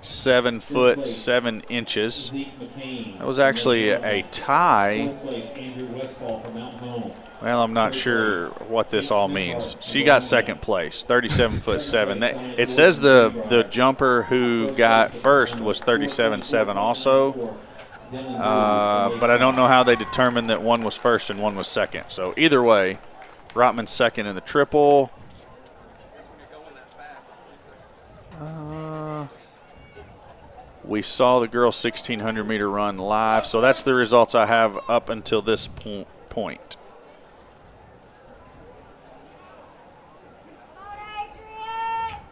7 foot 7 inches. That was actually a tie. Well, I'm not sure what this all means. She got second place, 37 foot 7. It says the jumper who got first was 37.7 also. But I don't know how they determined that one was first and one was second. So either way, Rotman's second in the triple. We saw the girls' 1,600 meter run live, so that's the results I have up until this point.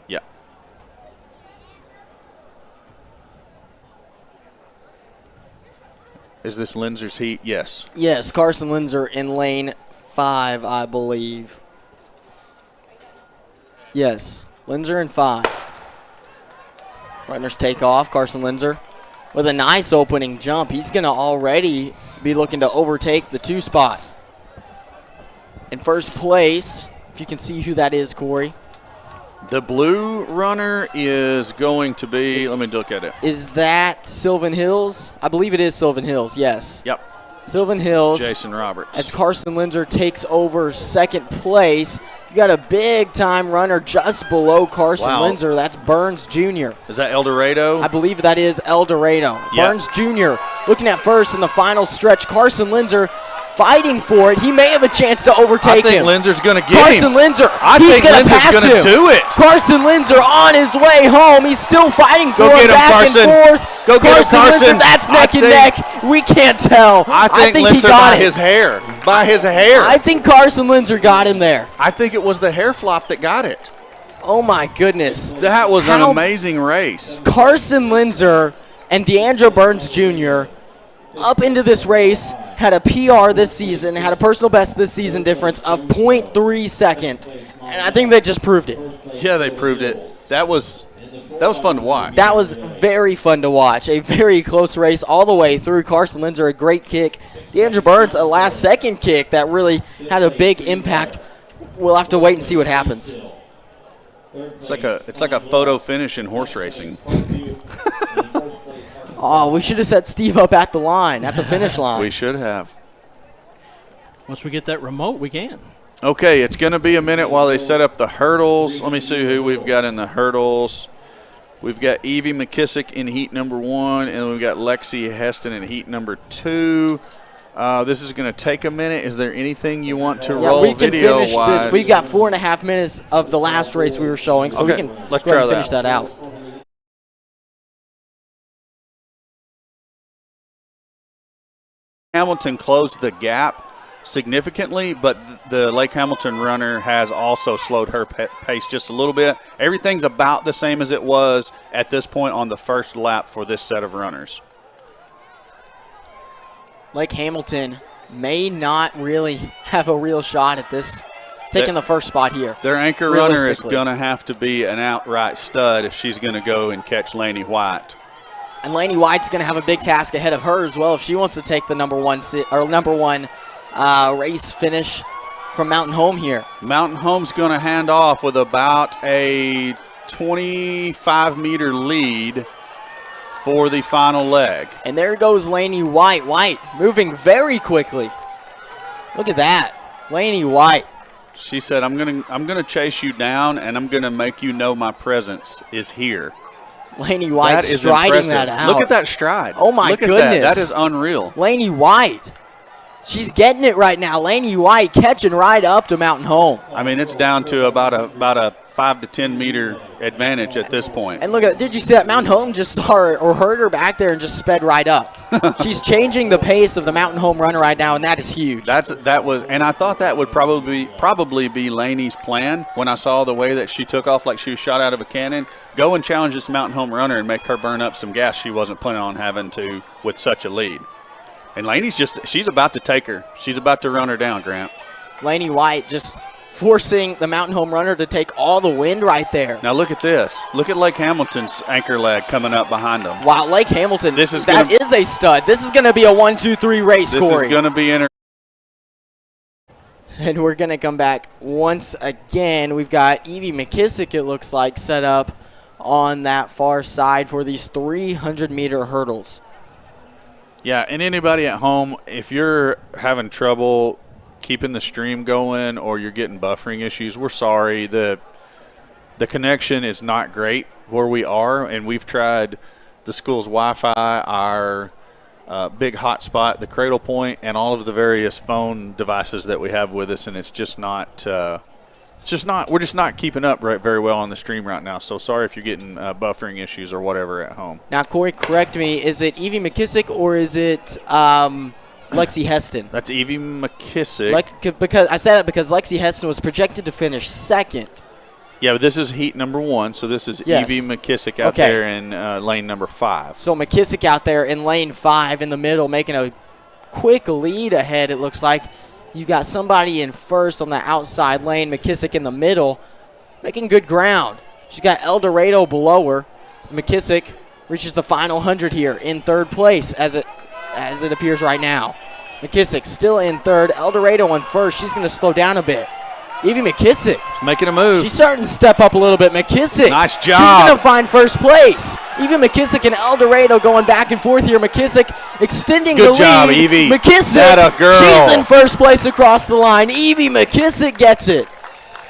Yeah. Is this Linzer's heat? Yes. Yes, Carson Linzer in lane 5, I believe. Yes, Linzer in 5. Runners take off. Carson Linzer with a nice opening jump. He's going to already be looking to overtake the 2 spot. In first place, if you can see who that is, Corey. The blue runner is going to be, let me look at it. Is that Sylvan Hills? I believe it is Sylvan Hills, yes. Yep. Sylvan Hills. Jason Roberts. As Carson Linzer takes over second place. You got a big-time runner just below Carson Linzer. That's Burns Jr. Is that El Dorado? I believe that is El Dorado. Yep. Burns Jr. looking at first in the final stretch. Carson Linzer fighting for it. He may have a chance to overtake him. I think Linzer's going to get Carson him. Linzer. He's going to pass him. Do it. Carson Linzer on his way home. He's still fighting for it. Back Carson. and forth. Go get him, Carson. Linzer, that's neck and neck. We can't tell. I think Linzer by his hair. By his hair. I think Carson Linzer got him there. I think it was the hair flop that got it. Oh, my goodness. That was an amazing race. Carson Linzer and DeAndre Burns Jr. up into this race had a PR this season, had a personal best this season difference of 0.3 second. And I think they just proved it. Yeah, they proved it. That was fun to watch. That was very fun to watch. A very close race all the way through. Carson Linzer, a great kick. DeAndre Burns, a last-second kick that really had a big impact. We'll have to wait and see what happens. It's like a photo finish in horse racing. Oh, we should have set Steve up at the line, at the finish line. We should have. Once we get that remote, we can. Okay, it's going to be a minute while they set up the hurdles. Let me see who we've got in the hurdles. We've got Evie McKissick in heat number 1, and then we've got Lexi Heston in heat number 2. This is going to take a minute. Is there anything you want to roll video-wise? We've got 4.5 minutes of the last race we were showing, so okay, we can let's go ahead and finish that out. Hamilton closed the gap significantly, but the Lake Hamilton runner has also slowed her pace just a little bit. Everything's about the same as it was at this point on the first lap for this set of runners. Lake Hamilton may not really have a real shot at this, taking the first spot here. Their anchor runner is going to have to be an outright stud if she's going to go and catch Laney White. And Laney White's going to have a big task ahead of her as well if she wants to take the number one race finish from Mountain Home here. Mountain Home's going to hand off with about a 25-meter lead for the final leg. And there goes Laney White. White moving very quickly. Look at that. Laney White. She said, I'm gonna chase you down, and I'm going to make you know my presence is here. Laney White striding that out. Look at that stride. Oh, my goodness. That is unreal. Laney White. She's getting it right now. Laney White catching right up to Mountain Home. I mean, it's down to about a 5 to 10 meter advantage at this point. And look at, did you see that? Mountain Home just saw her or heard her back there and just sped right up. She's changing the pace of the Mountain Home runner right now, and that is huge. And I thought that would probably be Laney's plan when I saw the way that she took off like she was shot out of a cannon. Go and challenge this Mountain Home runner and make her burn up some gas she wasn't planning on having to with such a lead. And Laney's she's about to take her. She's about to run her down, Grant. Laney White just forcing the Mountain Home runner to take all the wind right there. Now look at this. Look at Lake Hamilton's anchor leg coming up behind them. Wow, Lake Hamilton, that is a stud. This is going to be a 1-2-3 race, Corey. This is going to be And we're going to come back once again. We've got Evie McKissick, it looks like, set up on that far side for these 300-meter hurdles. Yeah, and anybody at home, if you're having trouble keeping the stream going or you're getting buffering issues, we're sorry. The connection is not great where we are, and we've tried the school's Wi-Fi, our big hotspot, the Cradle Point, and all of the various phone devices that we have with us, and it's just not we're just not keeping up very well on the stream right now. So sorry if you're getting buffering issues or whatever at home. Now, Corey, correct me. Is it Evie McKissick or is it Lexi Heston? That's Evie McKissick. Because I say that because Lexi Heston was projected to finish second. Yeah, but this is heat number 1, so this is Evie McKissick out there in lane number 5. So McKissick out there in lane 5 in the middle, making a quick lead ahead, it looks like. You've got somebody in first on the outside lane, McKissick in the middle, making good ground. She's got El Dorado below her as McKissick reaches the final 100 here in third place as it appears right now. McKissick still in third, El Dorado in first. She's going to slow down a bit. Evie McKissick. She's making a move. She's starting to step up a little bit. McKissick. Nice job. She's going to find first place. Evie McKissick and El Dorado going back and forth here. McKissick extending the lead. Good job, Evie. McKissick. That a girl. She's in first place across the line. Evie McKissick gets it.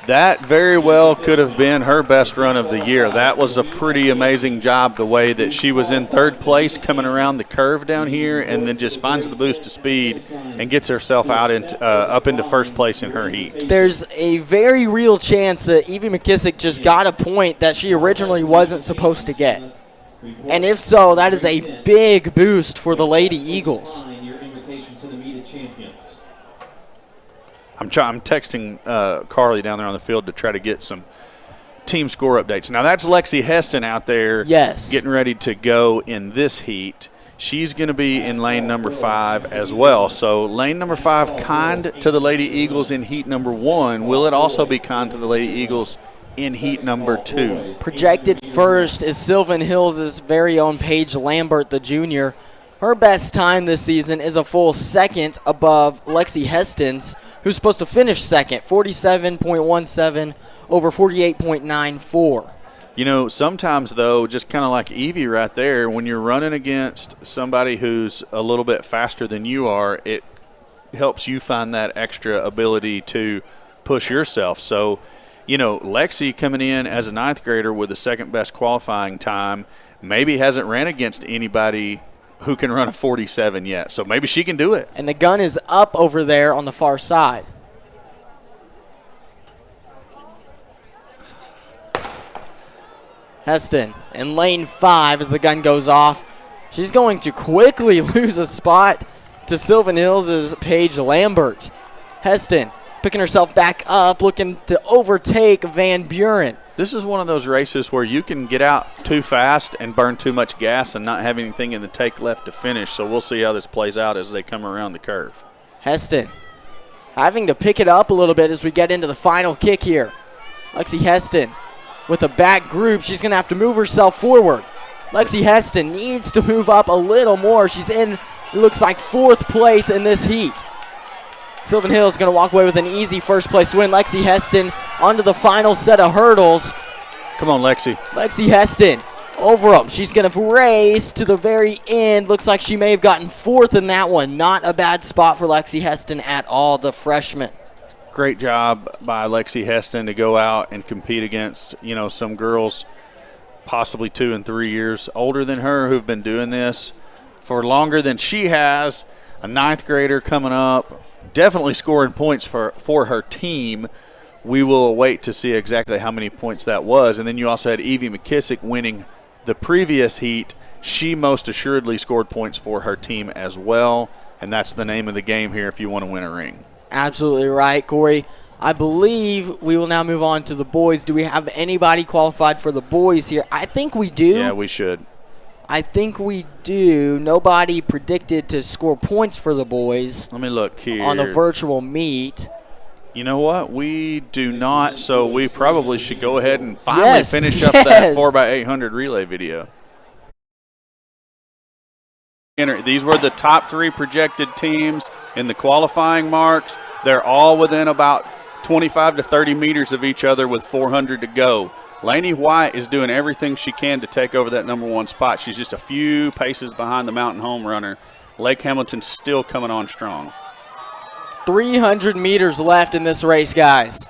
That very well could have been her best run of the year. That was a pretty amazing job, the way that she was in third place coming around the curve down here and then just finds the boost of speed and gets herself out into, up into first place in her heat. There's a very real chance that Evie McKissick just got a point that she originally wasn't supposed to get. And if so, that is a big boost for the Lady Eagles. I'm texting Carly down there on the field to try to get some team score updates. Now, that's Lexi Heston out there getting ready to go in this heat. She's going to be in lane number 5 as well. So lane number 5 kind to the Lady Eagles in heat number 1. Will it also be kind to the Lady Eagles in heat number 2? Projected first is Sylvan Hills' very own Paige Lambert, the junior. Her best time this season is a full second above Lexi Heston's, who's supposed to finish second, 47.17 over 48.94. You know, sometimes, though, just kind of like Evie right there, when you're running against somebody who's a little bit faster than you are, it helps you find that extra ability to push yourself. So, you know, Lexi coming in as a 9th grader with the second best qualifying time maybe hasn't ran against anybody who can run a 47 yet. So maybe she can do it. And the gun is up over there on the far side. Heston in lane 5 as the gun goes off. She's going to quickly lose a spot to Sylvan Hills' Paige Lambert. Heston picking herself back up, looking to overtake Van Buren. This is one of those races where you can get out too fast and burn too much gas and not have anything in the tank left to finish. So we'll see how this plays out as they come around the curve. Heston having to pick it up a little bit as we get into the final kick here. Lexi Heston with a back group. She's going to have to move herself forward. Lexi Heston needs to move up a little more. She's in, it looks like, 4th place in this heat. Sylvan Hills going to walk away with an easy first place win. Lexi Heston onto the final set of hurdles. Come on, Lexi. Lexi Heston over them. She's going to race to the very end. Looks like she may have gotten 4th in that one. Not a bad spot for Lexi Heston at all, the freshman. Great job by Lexi Heston to go out and compete against, you know, some girls possibly 2 and 3 years older than her who've been doing this for longer than she has. A 9th grader coming up. Definitely scoring points for her team. We will wait to see exactly how many points that was. And then you also had Evie McKissick winning the previous heat. She most assuredly scored points for her team as well. And that's the name of the game here if you want to win a ring. Absolutely right, Corey. I believe we will now move on to the boys. Do we have anybody qualified for the boys here? I think we do. Yeah, we should. I think we do. Nobody predicted to score points for the boys. Let me look here. On the virtual meet. You know what? We do not, so we probably should go ahead and finally finish up that 4x800 relay video. These were the top 3 projected teams in the qualifying marks. They're all within about 25 to 30 meters of each other with 400 to go. Lainey White is doing everything she can to take over that #1 spot. She's just a few paces behind the Mountain Home runner. Lake Hamilton's still coming on strong. 300 meters left in this race, guys.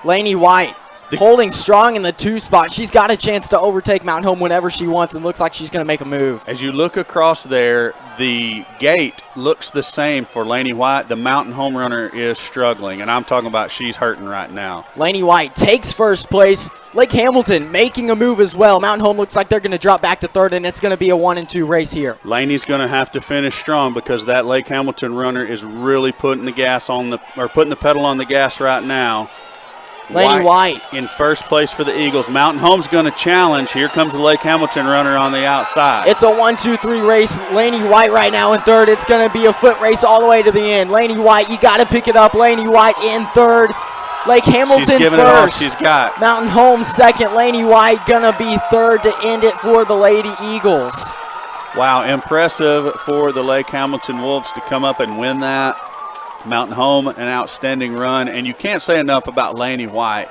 Lainey White holding strong in the 2 spot. She's got a chance to overtake Mountain Home whenever she wants, and looks like she's going to make a move. As you look across there, the gate looks the same for Lainey White. The Mountain Home runner is struggling, and I'm talking about she's hurting right now. Lainey White takes first place. Lake Hamilton making a move as well. Mountain Home looks like they're going to drop back to third, and it's going to be a 1 and 2 race here. Lainey's going to have to finish strong because that Lake Hamilton runner is really putting the pedal on the gas right now. Lainey White in first place for the Eagles. Mountain Home's going to challenge. Here comes the Lake Hamilton runner on the outside. It's a 1-2-3 race. Lainey White right now in third. It's going to be a foot race all the way to the end. Lainey White, you got to pick it up. Lainey White in third. Lake Hamilton she's giving first. It all she's got. Mountain Home second. Lainey White going to be third to end it for the Lady Eagles. Wow, impressive for the Lake Hamilton Wolves to come up and win that. Mountain Home, an outstanding run, and you can't say enough about Lainey White.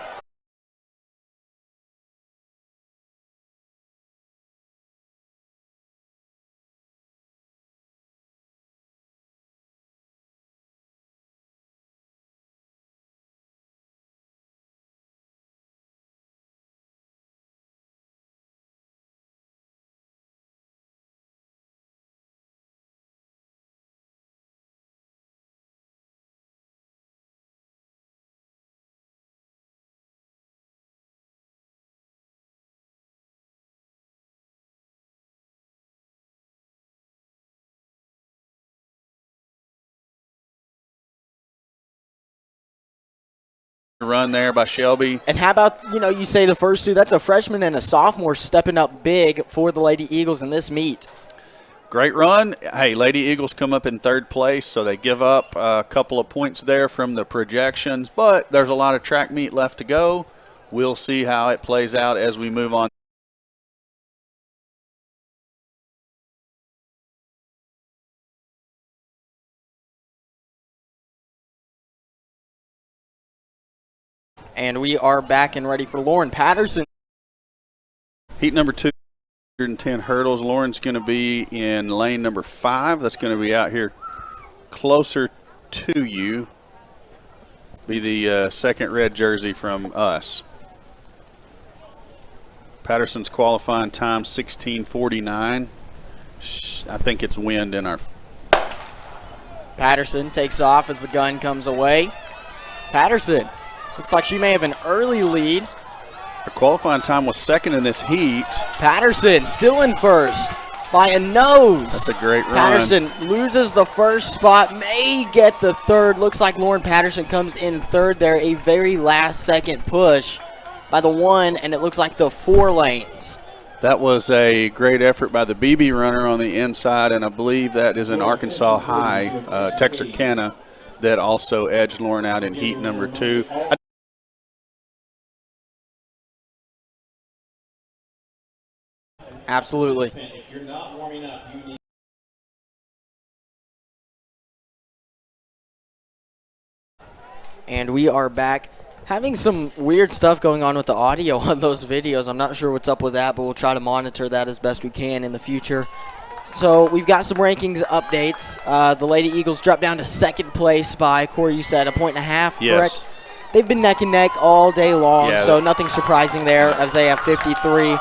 Run there by Shelby. And how about, you say the first two, that's a freshman and a sophomore stepping up big for the Lady Eagles in this meet. Great run. Hey, Lady Eagles come up in third place, so they give up a couple of points there from the projections, but there's a lot of track meet left to go. We'll see how it plays out as we move on. And we are back and ready for Lauren Patterson. Heat number 2, 110 hurdles. Lauren's going to be in lane number 5. That's going to be out here closer to you. Be the second red jersey from us. Patterson's qualifying time 16:49. I think it's wind in our. Patterson takes off as the gun comes away. Patterson. Looks like she may have an early lead. Her qualifying time was second in this heat. Patterson still in first by a nose. That's a great run. Patterson loses the first spot, may get the third. Looks like Lauren Patterson comes in third there. A very last second push by the 1, and it looks like the 4 lanes. That was a great effort by the BB runner on the inside, and I believe that is an Arkansas High, Texarkana, that also edged Lauren out in heat number 2. Absolutely. And we are back. Having some weird stuff going on with the audio on those videos. I'm not sure what's up with that, but we'll try to monitor that as best we can in the future. So we've got some rankings updates. The Lady Eagles dropped down to second place by, Corey, you said 1.5 points, correct? Yes. They've been neck and neck all day long, so nothing surprising there as they have 53.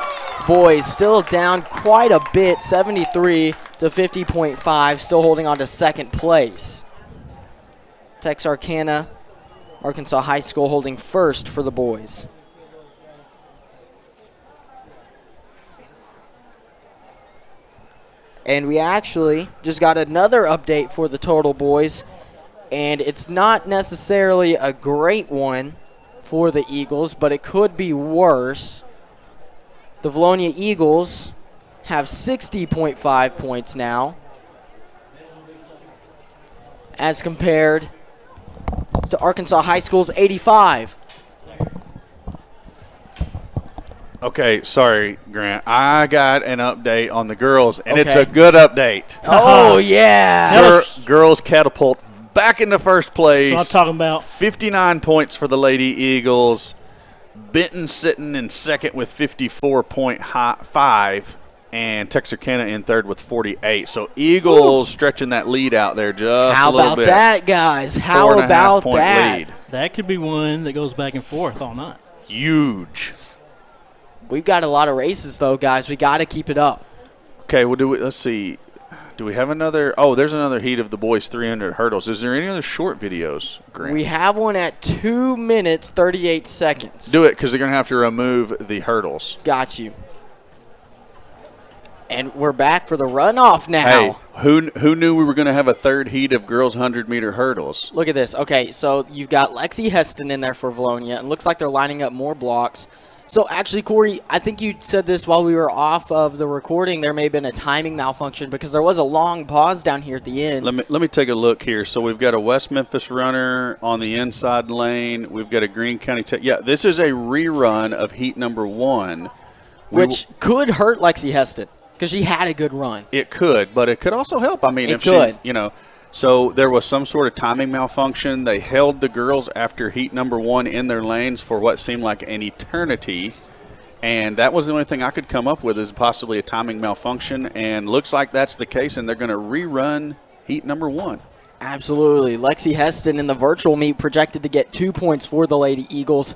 Boys still down quite a bit, 73 to 50.5, still holding on to second place. Texarkana, Arkansas High School holding first for the boys. And we actually just got another update for the total, boys. And it's not necessarily a great one for the Eagles, but it could be worse. The Valonia Eagles have 60.5 points now, as compared to Arkansas High School's 85. Okay, sorry, Grant. I got an update on the girls, and it's a good update. Oh, yeah. Girls catapult back into first place. That's what I'm talking about. 59 points for the Lady Eagles. Benton sitting in second with 54.5, and Texarkana in third with 48. So Eagles stretching that lead out there just a little bit. How about that, guys? How about that? Lead. That could be one that goes back and forth all night. Huge. We've got a lot of races, though, guys. We got to keep it up. Okay, well, let's see. Do we have another? Oh, there's another heat of the boys 300 hurdles. Is there any other short videos, Grant? We have one at 2 minutes, 38 seconds. Do it, because they're going to have to remove the hurdles. Got you. And we're back for the runoff now. Hey, who knew we were going to have a third heat of girls 100-meter hurdles? Look at this. Okay, so you've got Lexi Heston in there for Valonia. It looks like they're lining up more blocks. So, actually, Corey, I think you said this while we were off of the recording. There may have been a timing malfunction because there was a long pause down here at the end. Let me take a look here. So, we've got a West Memphis runner on the inside lane. We've got a Greene County Tech. Yeah, this is a rerun of heat number 1. Which could hurt Lexi Heston because she had a good run. It could, but it could also help. I mean, it could. So there was some sort of timing malfunction. They held the girls after heat number 1 in their lanes for what seemed like an eternity, and that was the only thing I could come up with is possibly a timing malfunction, and looks like that's the case, and they're going to rerun heat number 1. Absolutely. Lexi Heston in the virtual meet projected to get 2 points for the Lady Eagles.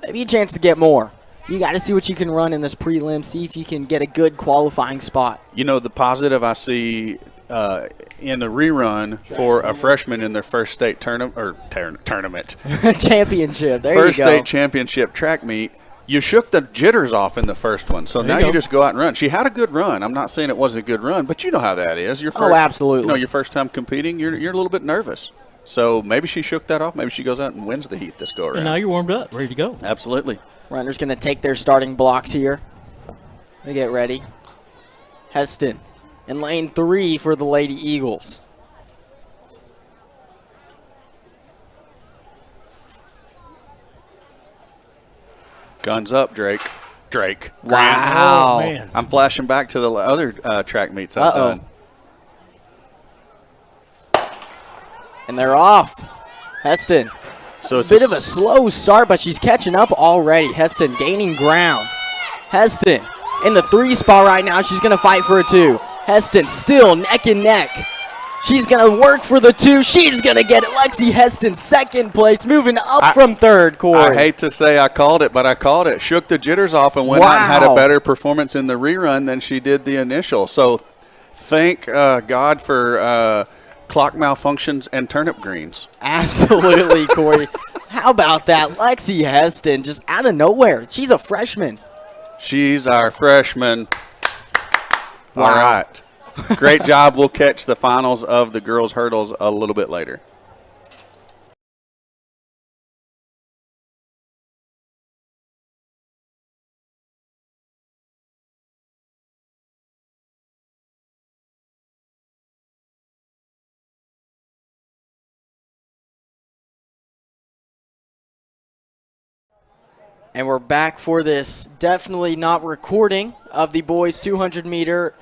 Maybe a chance to get more. You got to see what you can run in this prelim, see if you can get a good qualifying spot. The positive I see in the rerun for a freshman in their first state tournament. Championship. There first you go. State championship track meet. You shook the jitters off in the first one, so now you just go out and run. She had a good run. I'm not saying it wasn't a good run, but you know how that is. Absolutely. Your first time competing, you're a little bit nervous. So maybe she shook that off. Maybe she goes out and wins the heat this go around. And now you're warmed up, ready to go. Absolutely. Runners going to take their starting blocks here. They get ready. Heston in lane 3 for the Lady Eagles. Guns up, Drake. Wow. Oh, man. I'm flashing back to the other track meets I've done. And they're off. Heston. So it's a bit of a slow start, but she's catching up already. Heston gaining ground. Heston in the 3 spot right now. She's going to fight for a 2. Heston still neck and neck. She's going to work for the 2. She's going to get it. Lexi Heston, second place, moving up from third, Corey. I hate to say I called it, but I called it. Shook the jitters off and went out and had a better performance in the rerun than she did the initial. So thank God for clock malfunctions and turnip greens. Absolutely, Corey. How about that? Lexi Heston just out of nowhere. She's a freshman. She's our freshman. Wow. All right. Great job. We'll catch the finals of the girls' hurdles a little bit later. And we're back for this definitely not recording of the boys 200-meter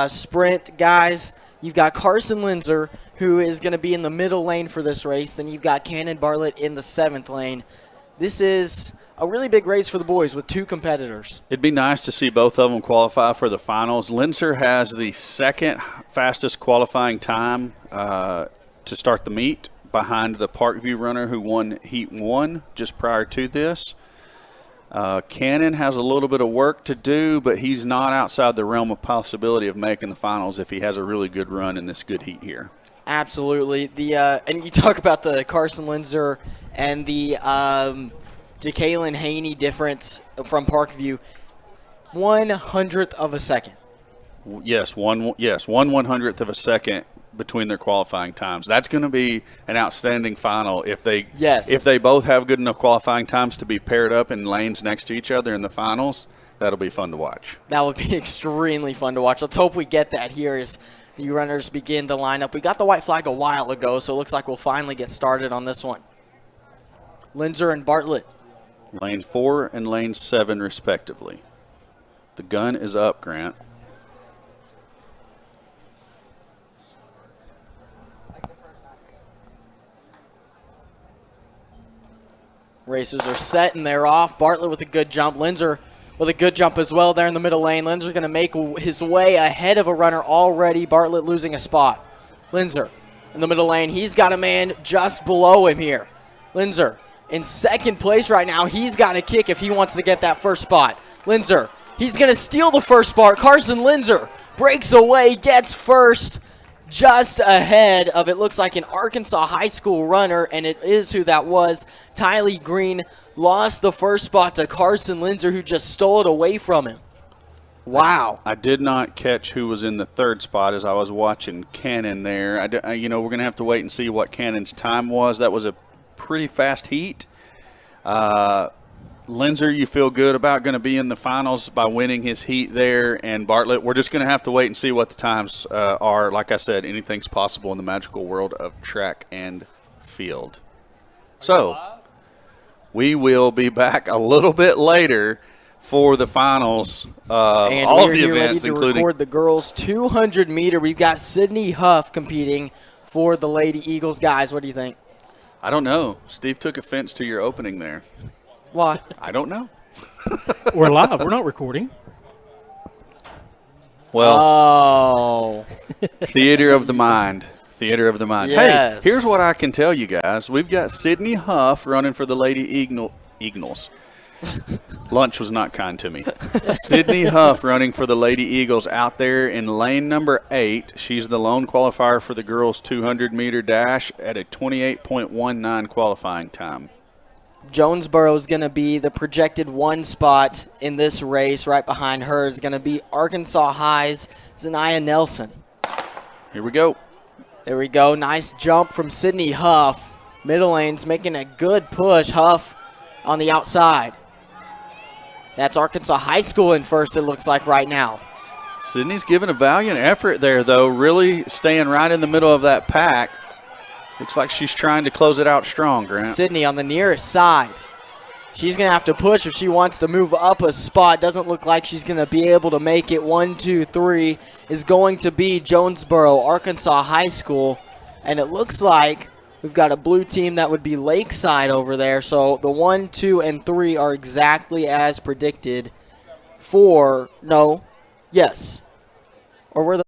sprint. Guys, you've got Carson Linzer, who is going to be in the middle lane for this race. Then you've got Cannon Bartlett in the 7th lane. This is a really big race for the boys with 2 competitors. It'd be nice to see both of them qualify for the finals. Linzer has the 2nd fastest qualifying time to start the meet behind the Parkview runner who won Heat 1 just prior to this. Cannon has a little bit of work to do, but he's not outside the realm of possibility of making the finals if he has a really good run in this good heat here. Absolutely. And you talk about the Carson Linzer and the Jacqueline Haney difference from Parkview. 1/100th of a second. Yes, one 1/100th of a second between their qualifying times. That's going to be an outstanding final if they both have good enough qualifying times to be paired up in lanes next to each other in the finals. That'll be fun to watch. That would be extremely fun to watch. Let's hope we get that here as the runners begin to line up. We got the white flag a while ago, so it looks like we'll finally get started on this one. Linzer and Bartlett. Lane 4 and lane 7 respectively. The gun is up, Grant. Racers are set and they're off. Bartlett with a good jump. Linzer with a good jump as well there in the middle lane. Linzer going to make his way ahead of a runner already. Bartlett losing a spot. Linzer in the middle lane. He's got a man just below him here. Linzer in second place right now. He's got to kick if he wants to get that first spot. Linzer, he's going to steal the first spot. Carson Linzer breaks away, gets first, just ahead of, it looks like, an Arkansas high school runner, and it is who that was. Tylee Green lost the first spot to Carson Linzer, who just stole it away from him. Wow. I did not catch who was in the third spot as I was watching Cannon there. We're going to have to wait and see what Cannon's time was. That was a pretty fast heat. Linzer, you feel good about going to be in the finals by winning his heat there. And Bartlett, we're just going to have to wait and see what the times are. Like I said, anything's possible in the magical world of track and field. So we will be back a little bit later for the finals of all of the events, including record the girls 200-meter. We've got Sydney Huff competing for the Lady Eagles. Guys, what do you think? I don't know. Steve took offense to your opening there. Why? I don't know. We're live. We're not recording. Well, theater of the mind. Theater of the mind. Yes. Hey, here's what I can tell you guys. We've got Sydney Huff running for the Lady Eagles. Lunch was not kind to me. Sydney Huff running for the Lady Eagles out there in lane number 8. She's the lone qualifier for the girls' 200-meter dash at a 28.19 qualifying time. Jonesboro is going to be the projected one spot in this race. Right behind her is going to be Arkansas High's Zanaya Nelson. Here we go. There we go. Nice jump from Sydney Huff. Middle lane's making a good push. Huff on the outside. That's Arkansas High School in first, it looks like right now. Sydney's giving a valiant effort there, though, really staying right in the middle of that pack. Looks like she's trying to close it out strong, Grant. Sydney on the nearest side. She's going to have to push if she wants to move up a spot. Doesn't look like she's going to be able to make it. 1, 2, 3 is going to be Jonesboro, Arkansas High School. And it looks like we've got a blue team that would be Lakeside over there. So the 1, 2, and 3 are exactly as predicted for, no, yes. Or were the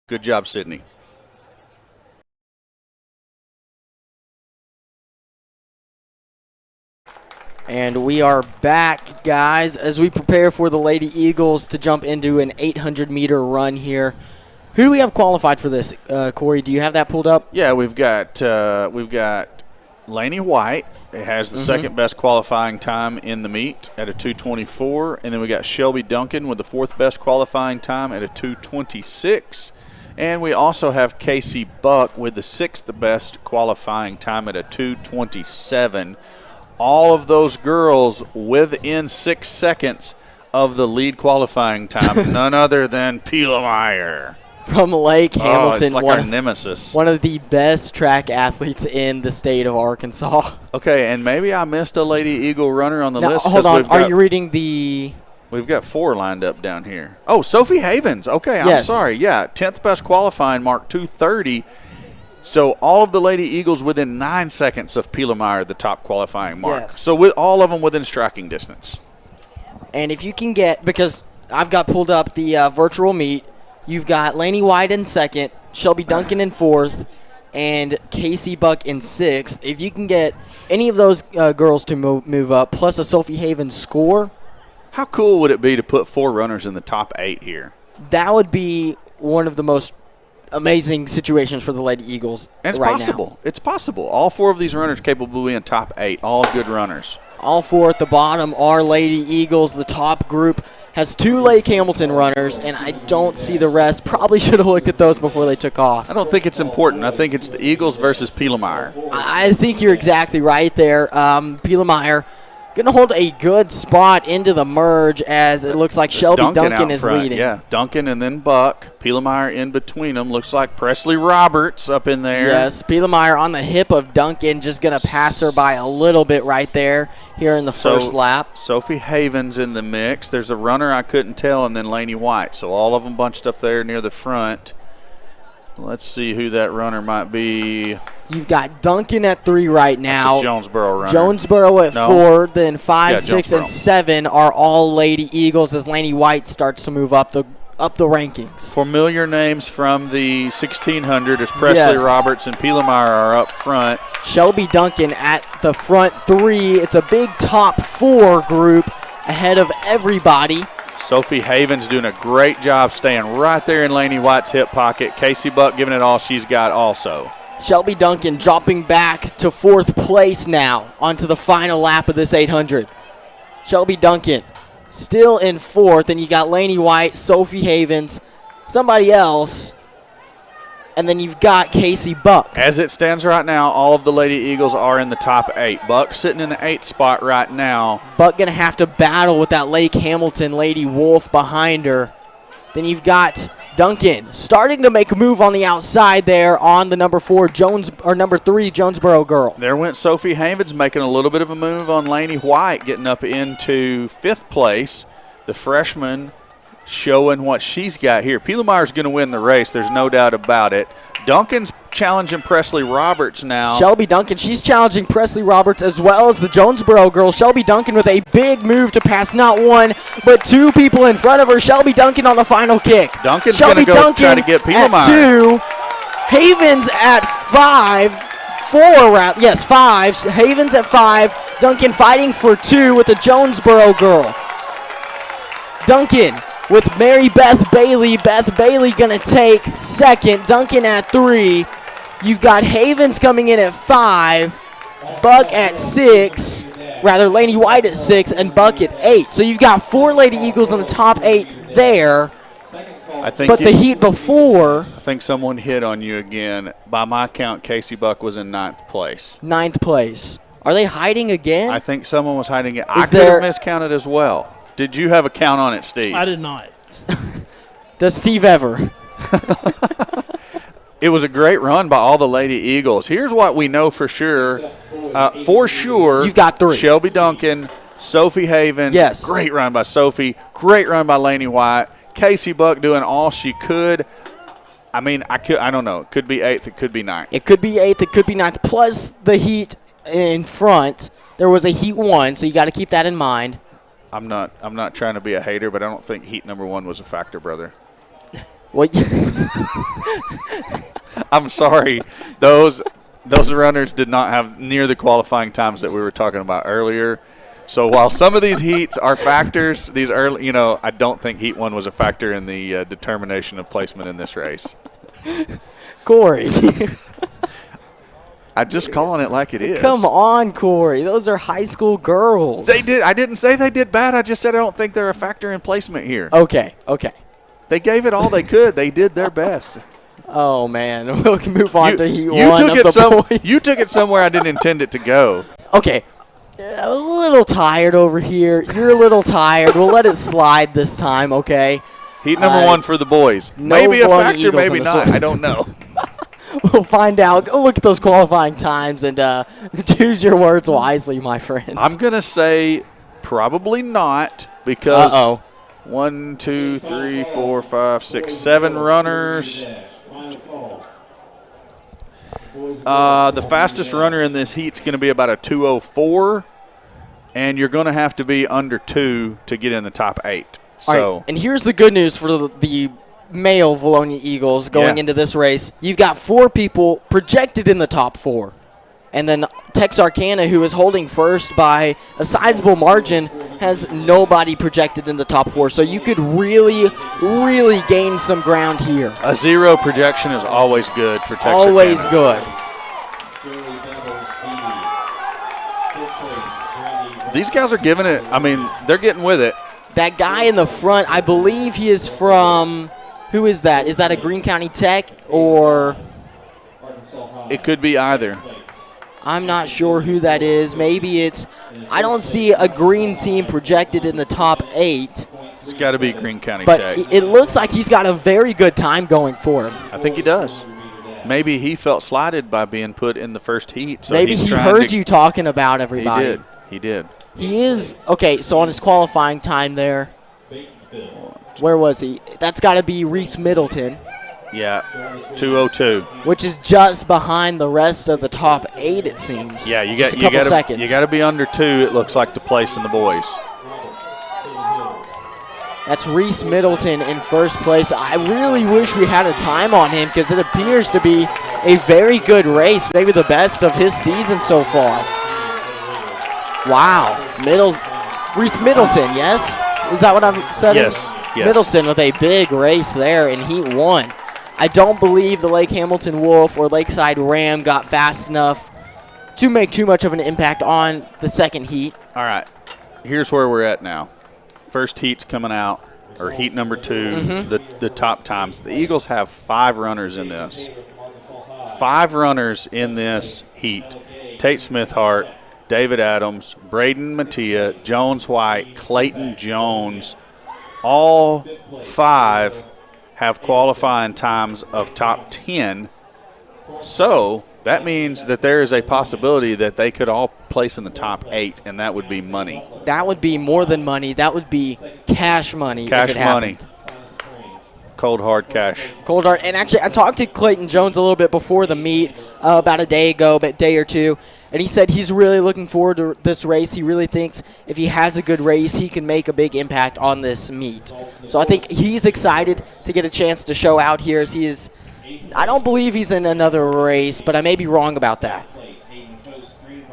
Good job, Sydney. And we are back, guys, as we prepare for the Lady Eagles to jump into an 800-meter run here. Who do we have qualified for this, Corey? Do you have that pulled up? Yeah, we've got Lainey White. It has the second best qualifying time in the meet at a 2:24, and then we got Shelby Duncan with the fourth best qualifying time at a 2:26. And we also have Casey Buck with the sixth best qualifying time at a 2:27. All of those girls within 6 seconds of the lead qualifying time, none other than Pielemeyer. From Lake Hamilton, it's like our nemesis. One of the best track athletes in the state of Arkansas. Okay, and maybe I missed a Lady Eagle runner on the list. Hold on, are you reading the... We've got 4 lined up down here. Oh, Sophie Havens. Okay, I'm yes. sorry. Yeah, 10th best qualifying mark, 2:30. So all of the Lady Eagles within 9 seconds of Pielemeyer, the top qualifying mark. Yes. So with all of them within striking distance. And if you can get, because I've got pulled up the virtual meet, you've got Lainey White in second, Shelby Duncan in fourth, and Casey Buck in sixth. If you can get any of those girls to move up, plus a Sophie Havens score. How cool would it be to put 4 runners in the top 8 here? That would be one of the most amazing situations for the Lady Eagles and it's right possible. now. It's possible. All 4 of these runners capable of being top 8, all good runners. All 4 at the bottom are Lady Eagles. The top group has 2 Lake Hamilton runners, and I don't see the rest. Probably should have looked at those before they took off. I don't think it's important. I think it's the Eagles versus Pielemeyer. I think you're exactly right there. Pielemeyer going to hold a good spot into the merge as it looks like Shelby Duncan is leading. Yeah, Duncan and then Buck. Pielemeyer in between them. Looks like Presley Roberts up in there. Yes, Pielemeyer on the hip of Duncan, just going to pass her by a little bit right there here in the first lap. Sophie Havens in the mix. There's a runner I couldn't tell, and then Laney White. So all of them bunched up there near the front. Let's see who that runner might be. You've got Duncan at 3 right now. That's a Jonesboro runner. Jonesboro at 4, then 5, 6, and 7 are all Lady Eagles as Laney White starts to move up the rankings. Familiar names from the 1600 as Presley Roberts and Pielemeyer are up front. Shelby Duncan at the front 3. It's a big top 4 group ahead of everybody. Sophie Havens doing a great job staying right there in Laney White's hip pocket. Casey Buck giving it all she's got also. Shelby Duncan dropping back to 4th place now onto the final lap of this 800. Shelby Duncan still in 4th, and you got Laney White, Sophie Havens, somebody else, and then you've got Casey Buck. As it stands right now, all of the Lady Eagles are in the top 8. Buck sitting in the 8th spot right now. Buck going to have to battle with that Lake Hamilton Lady Wolf behind her. Then you've got Duncan starting to make a move on the outside there on the number 3 Jonesboro girl. There went Sophie Havens making a little bit of a move on Laney White, getting up into 5th place. The freshman showing what she's got here. Pielemeyer's going to win the race. There's no doubt about it. Duncan's challenging Presley Roberts now. Shelby Duncan, she's challenging Presley Roberts as well as the Jonesboro girl. Shelby Duncan with a big move to pass not 1, but 2 people in front of her. Shelby Duncan on the final kick. Duncan's going to go try to get Pielemeyer. At 2, Havens at 5. 5. Havens at 5. Duncan fighting for 2 with the Jonesboro girl. Duncan with Mary Beth Bailey. Beth Bailey going to take 2nd. Duncan at 3. You've got Havens coming in at 5. Buck at 6. Rather, Laney White at 6 and Buck at 8. So you've got 4 Lady Eagles in the top 8 there. But the heat before. I think someone hit on you again. By my count, Casey Buck was in 9th place. 9th place. Are they hiding again? I think someone was hiding it. I could have miscounted as well. Did you have a count on it, Steve? I did not. Does Steve ever? It was a great run by all the Lady Eagles. Here's what we know for sure. You've got 3. Shelby Duncan, Sophie Havens. Yes. Great run by Sophie. Great run by Laney White. Casey Buck doing all she could. I mean, I don't know. It could be 8th. It could be 9th. It could be 8th. It could be 9th. Plus the heat in front. There was a heat 1, so you got to keep that in mind. I'm not trying to be a hater, but I don't think heat number 1 was a factor, brother. What? I'm sorry. Those runners did not have near the qualifying times that we were talking about earlier. So while some of these heats are factors, these early, I don't think heat 1 was a factor in the determination of placement in this race. Corey. I'm just calling it like it is. Come on, Corey. Those are high school girls. They did. I didn't say they did bad. I just said I don't think they're a factor in placement here. Okay. They gave it all they could. They did their best. Oh, man. We'll move on to heat 1 of the boys. You took it somewhere I didn't intend it to go. Okay. A little tired over here. You're a little tired. We'll let it slide this time, okay? Heat number 1 for the boys. Maybe a factor, maybe not. I don't know. We'll find out. Go look at those qualifying times and choose your words wisely, my friend. I'm going to say probably not because 1, 2, 3, 4, 5, 6, 7 runners. The fastest runner in this heat is going to be about a 2:04, and you're going to have to be under 2 to get in the top 8. So, all right, and here's the good news for the male Valonia Eagles going into this race. You've got 4 people projected in the top 4. And then Texarkana, who is holding first by a sizable margin, has nobody projected in the top 4. So you could really, really gain some ground here. A 0 projection is always good for Texarkana. Always good. These guys are giving it. I mean, they're getting with it. That guy in the front, I believe he is from, who is that? Is that a Greene County Tech or? It could be either. I'm not sure who that is. Maybe it's – I don't see a green team projected in the top 8. It's got to be Greene County But Tech. it looks like he's got a very good time going for him. I think he does. Maybe he felt slighted by being put in the first heat. So Maybe he heard you talking about everybody. He did. He is – okay, so on his qualifying time there, where was he? That's got to be Reese Middleton. Yeah, 2:02. Which is just behind the rest of the top 8, it seems. Yeah, you just a couple seconds. You got to be under 2. It looks like the place in the boys. That's Reese Middleton in first place. I really wish we had a time on him because it appears to be a very good race, maybe the best of his season so far. Wow, Reese Middleton, yes? Is that what I'm saying? Yes. Middleton with a big race there in Heat 1. I don't believe the Lake Hamilton Wolf or Lakeside Ram got fast enough to make too much of an impact on the second heat. All right, here's where we're at now. First heat's coming out, or heat number 2, the top times. The Eagles have 5 runners in this. 5 runners in this heat. Tate Smithhart, David Adams, Braden Mattia, Jones White, Clayton Jones. All 5 have qualifying times of top 10. So that means that there is a possibility that they could all place in the top 8, and that would be money. That would be more than money. That would be cash money. Cash money. Cold, hard cash. Cold hard. And actually, I talked to Clayton Jones a little bit before the meet, about a day ago, about a day or two, and he said he's really looking forward to this race. He really thinks if he has a good race, he can make a big impact on this meet. So I think he's excited to get a chance to show out here as he is. I don't believe he's in another race, but I may be wrong about that.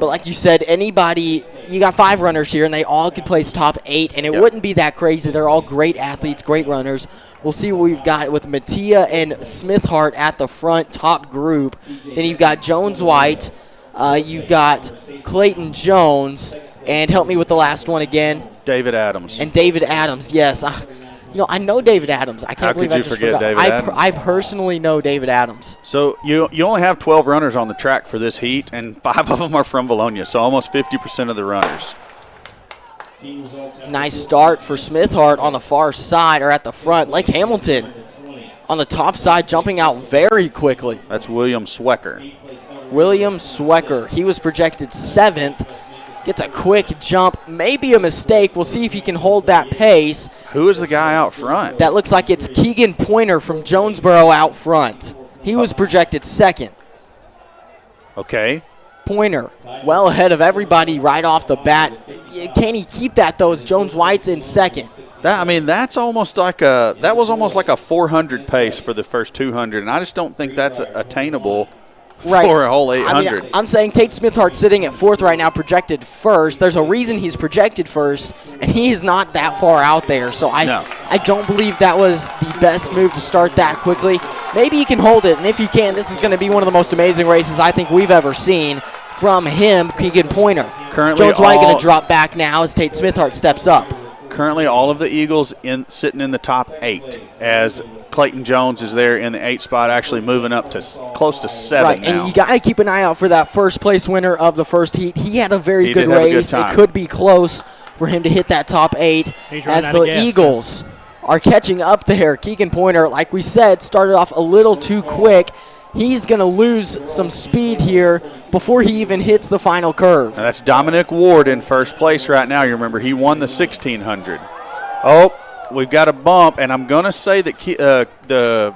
But like you said, anybody, you got 5 runners here, and they all could place top 8, and it wouldn't be that crazy. They're all great athletes, great runners. We'll see what we've got with Mattia and Smithhart at the front, top group. Then you've got Jones White. You've got Clayton Jones. And help me with the last one again. David Adams. And David Adams, yes. I know David Adams. I can't believe I just forgot. David Adams? I personally know David Adams. So you only have 12 runners on the track for this heat, and 5 of them are from Bologna, so almost 50% of the runners. Nice start for Smithhart on the far side, or at the front. Lake Hamilton on the top side, jumping out very quickly. That's William Swecker. William Swecker. He was projected 7th. Gets a quick jump, maybe a mistake. We'll see if he can hold that pace. Who is the guy out front? That looks like it's Keegan Pointer from Jonesboro out front. He was projected 2nd. Okay. Pointer, well ahead of everybody right off the bat. Can he keep that, though, as Jones White's in 2nd? That was almost like a 400 pace for the first 200, and I just don't think that's attainable for a whole 800. I'm saying Tate Smithhart sitting at 4th right now, projected 1st. There's a reason he's projected 1st, and he is not that far out there. So I don't believe that was the best move to start that quickly. Maybe he can hold it, and if he can, this is going to be one of the most amazing races I think we've ever seen from him, Keegan Pointer. Currently, Jones White going to drop back now as Tate Smithhart steps up. Currently, all of the Eagles sitting in the top 8 as Clayton Jones is there in the 8th spot, actually moving up to close to 7 now. And you got to keep an eye out for that first place winner of the first heat. He had a very good race. It could be close for him to hit that top 8 as the Eagles are catching up there. Keegan Pointer, like we said, started off a little too quick. He's going to lose some speed here before he even hits the final curve. Now that's Dominic Ward in first place right now. You remember he won the 1600. Oh, we've got a bump, and I'm going to say that the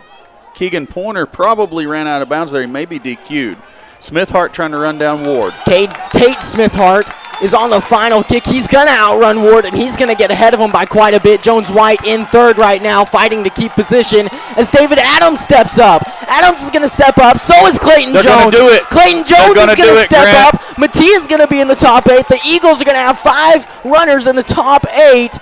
Keegan Pointer probably ran out of bounds there. He may be DQ'd. Smithhart trying to run down Ward. Tate Smithhart is on the final kick. He's going to outrun Ward, and he's going to get ahead of him by quite a bit. Jones White in 3rd right now, fighting to keep position as David Adams steps up. Adams is going to step up. So is Clayton Jones. They're going to do it. Clayton Jones is going to step up. Mattia's going to be in the top 8. The Eagles are going to have 5 runners in the top 8.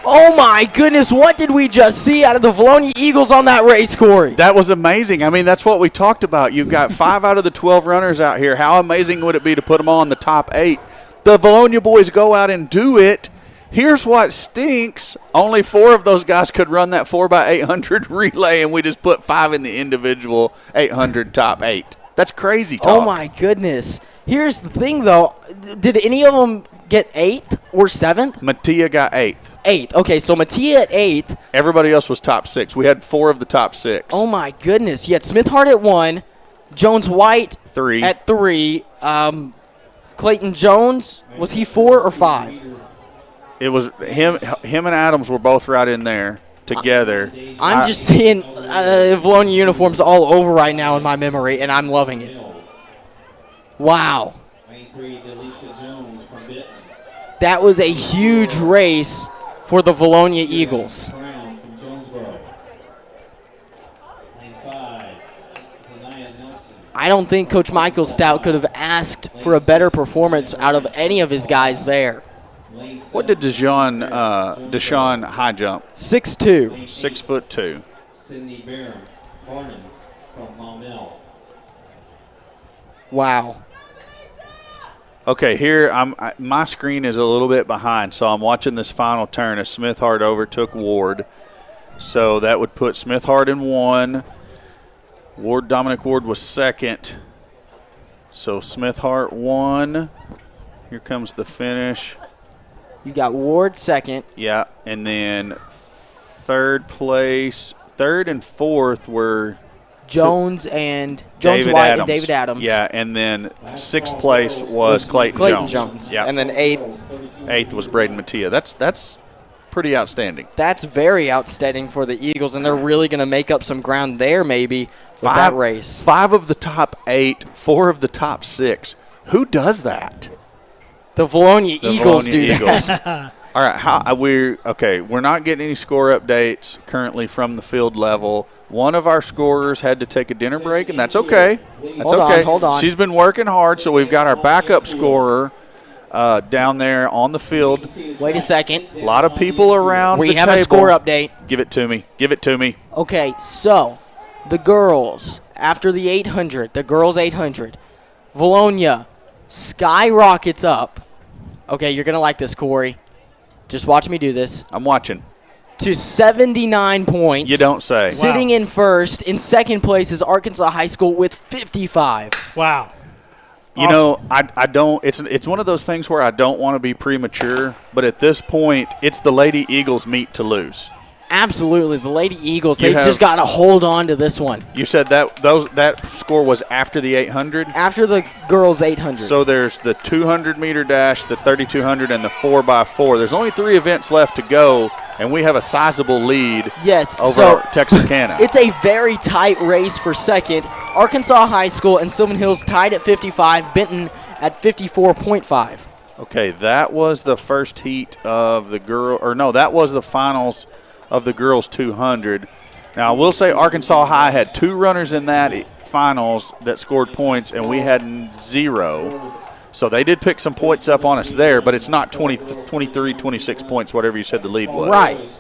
Oh, my goodness, what did we just see out of the Bologna Eagles on that race, Corey? That was amazing. I mean, that's what we talked about. You've got 5 out of the 12 runners out here. How amazing would it be to put them all in the top 8? The Bologna boys go out and do it. Here's what stinks. Only 4 of those guys could run that 4x800 relay, and we just put 5 in the individual 800 top 8. That's crazy talk. Oh, my goodness. Here's the thing, though. Did any of them get 8th or 7th? Mattia got 8th. 8th. Okay, so Mattia at 8th. Everybody else was top 6. We had 4 of the top 6. Oh, my goodness. You had Smith Hart at 1, Jones White 3. at 3. Clayton Jones, was he 4 or 5? It was him and Adams were both right in there together. I'm just seeing Valonia uniforms all over right now in my memory, and I'm loving it. Wow. That was a huge race for the Valonia Eagles. I don't think Coach Michael Stout could have asked for a better performance out of any of his guys there. What did Deshaun high jump? 6'2". 6'2". Wow. Okay, here my screen is a little bit behind, so I'm watching this final turn as Smith Hart overtook Ward. So that would put Smith Hart in 1. Dominic Ward was 2nd. So Smith Hart 1. Here comes the finish. You got Ward 2nd. Yeah, and then 3rd place, 3rd and 4th were Jones White Adams. and David Adams. Yeah, and then 6th place was Clayton Jones. Yeah, and then 8th was Braden Mattia. That's pretty outstanding. That's very outstanding for the Eagles, and they're really going to make up some ground there maybe with that race. 5 of the top 8, 4 of the top 6. Who does that? The Valonia Eagles do that. All right, we're not getting any score updates currently from the field level. One of our scorers had to take a dinner break, and that's okay. Hold on. She's been working hard, so we've got our backup scorer down there on the field. Wait a second. A lot of people around We the have table. a score update. Give it to me. Okay, so the girls, after the 800, the girls 800, Valonia skyrockets up. Okay, you're going to like this, Corey. Just watch me do this. I'm watching. To 79 points. You don't say. Sitting in first. In second place is Arkansas High School with 55. Wow. You know, I don't. It's one of those things where I don't want to be premature, but at this point, it's the Lady Eagles' meat to lose. Absolutely, the Lady Eagles. They've just got to hold on to this one. You said that score was after the 800. After the girls' 800. So there's the 200-meter dash, the 3200, and the 4x4. There's only 3 events left to go, and we have a sizable lead. Yes, over Texarkana. It's a very tight race for second. Arkansas High School and Sylvan Hills tied at 55. Benton at 54.5. Okay, that was the first heat of the that was the finals of the girls 200. Now, I will say Arkansas High had 2 runners in that finals that scored points, and we had 0. So they did pick some points up on us there, but it's not 23, 26 points, whatever you said the lead was. Right.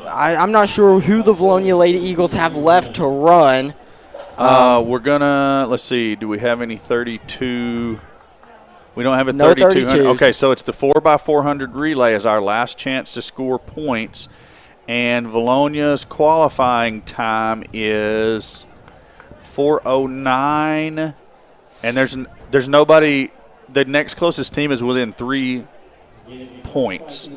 I'm not sure who the Valonia Lady Eagles have left to run. We're going to, let's see, do we have any 32? We don't have a 3200. Okay, so it's the 4x400 relay as our last chance to score points. And Valonia's qualifying time is 4:09. And there's nobody. The next closest team is within 3 points.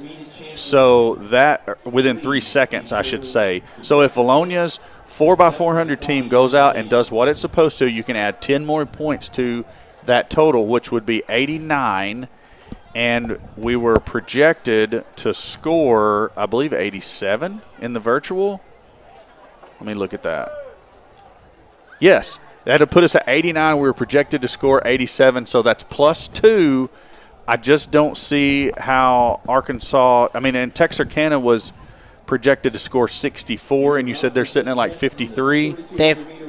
So that within 3 seconds, I should say. So if Valonia's 4x400 team goes out and does what it's supposed to, you can add 10 more points to that total, which would be 89. And we were projected to score, I believe, 87 in the virtual. Let me look at that. Yes, that would put us at 89. We were projected to score 87, so that's +2. I just don't see how and Texarkana was projected to score 64, and you said they're sitting at like 53.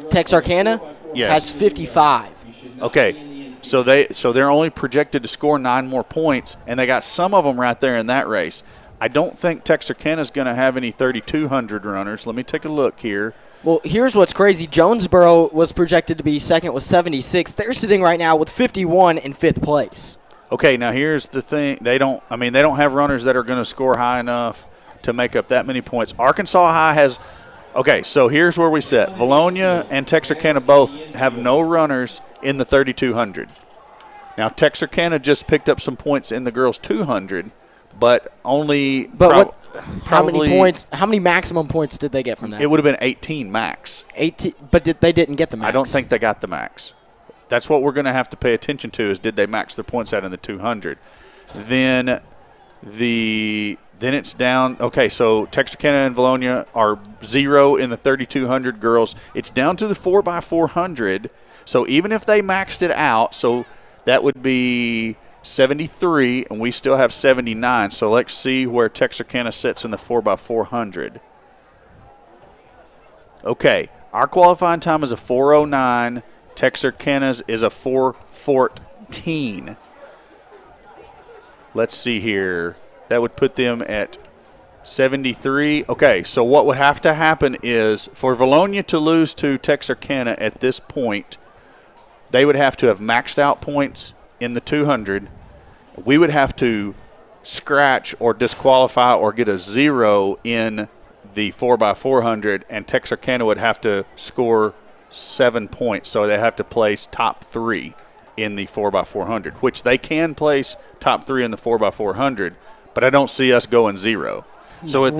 Texarkana has 55. Okay. So they're only projected to score 9 more points, and they got some of them right there in that race. I don't think Texarkana is going to have any 3,200 runners. Let me take a look here. Well, here's what's crazy. Jonesboro was projected to be second with 76. They're sitting right now with 51 in 5th place. Okay, now here's the thing. They don't have runners that are going to score high enough to make up that many points. Arkansas High has Okay, so here's where we sit. Valonia and Texarkana both have no runners in the 3,200. Now, Texarkana just picked up some points in the girls' 200, but only how many points? How many maximum points did they get from that? It would have been 18 max. 18, but they didn't get the max. I don't think they got the max. That's what we're going to have to pay attention to is did they max their points out in the 200. Then it's down. Okay, so Texarkana and Valonia are 0 in the 3,200 girls. It's down to the 4x400. So even if they maxed it out, so that would be 73, and we still have 79. So let's see where Texarkana sits in the 4x400. Okay, our qualifying time is a 4:09. Texarkana's is a 4:14. Let's see here. That would put them at 73. Okay, so what would have to happen is for Valonia to lose to Texarkana at this point, they would have to have maxed out points in the 200. We would have to scratch or disqualify or get a 0 in the 4x400, and Texarkana would have to score 7 points. So they have to place top 3 in the 4x400, which they can place top 3 in the 4x400, but I don't see us going 0. So at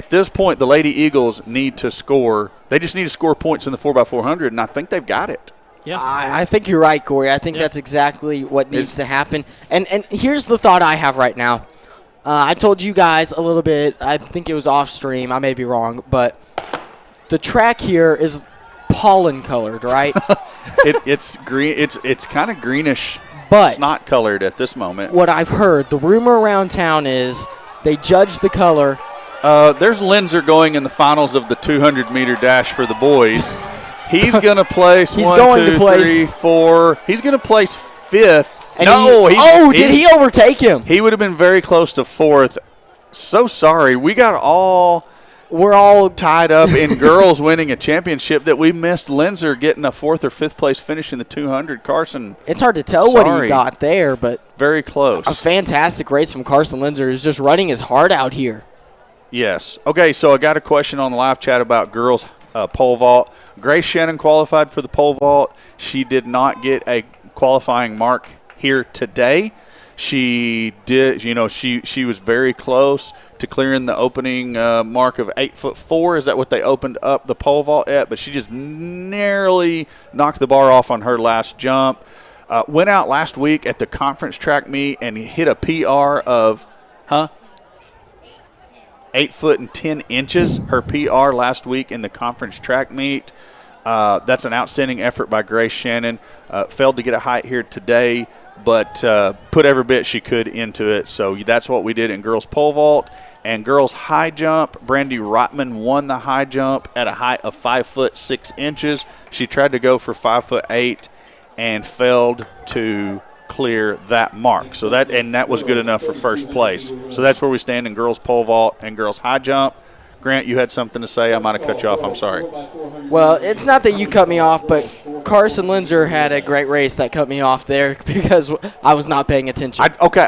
this point, the Lady Eagles need to score. They just need to score points in the 4x400, and I think they've got it. Yeah, I think you're right, Corey. I think that's exactly what needs to happen. And here's the thought I have right now. I told you guys a little bit. I think it was off stream. I may be wrong, but the track here is pollen colored, right? It's green. It's kind of greenish, but snot colored at this moment. What I've heard, the rumor around town is they judge the color. There's Linzer going in the finals of the 200-meter dash for the boys. He's going to place He's going to place 3, 4. He's going to place 5th. And did he overtake him? He would have been very close to 4th. So sorry. We're all tied up in girls winning a championship that we missed Linzer getting a 4th or 5th place finish in the 200. Carson. It's hard to tell what he got there, but very close. A fantastic race from Carson Linzer, who's just running his heart out here. Yes. Okay, so I got a question on the live chat about girls pole vault. Grace Shannon qualified for the pole vault. She did not get a qualifying mark here today. She did, she was very close to clearing the opening mark of 8'4". Is that what they opened up the pole vault at? But she just narrowly knocked the bar off on her last jump. Went out last week at the conference track meet and hit a PR of, 8 foot and 10 inches. Her PR last week in the conference track meet. That's an outstanding effort by Grace Shannon. Failed to get a height here today, but put every bit she could into it. So that's what we did in girls pole vault. And girls high jump, Brandy Rotman won the high jump at a height of 5 foot 6 inches. She tried to go for 5'8" and failed to clear that mark. So that was good enough for first place. So that's where we stand in girls pole vault and girls high jump. Grant, you had something to say. I might have cut you off. I'm sorry. Well, it's not that you cut me off, but Carson Linzer had a great race that cut me off there because I was not paying attention.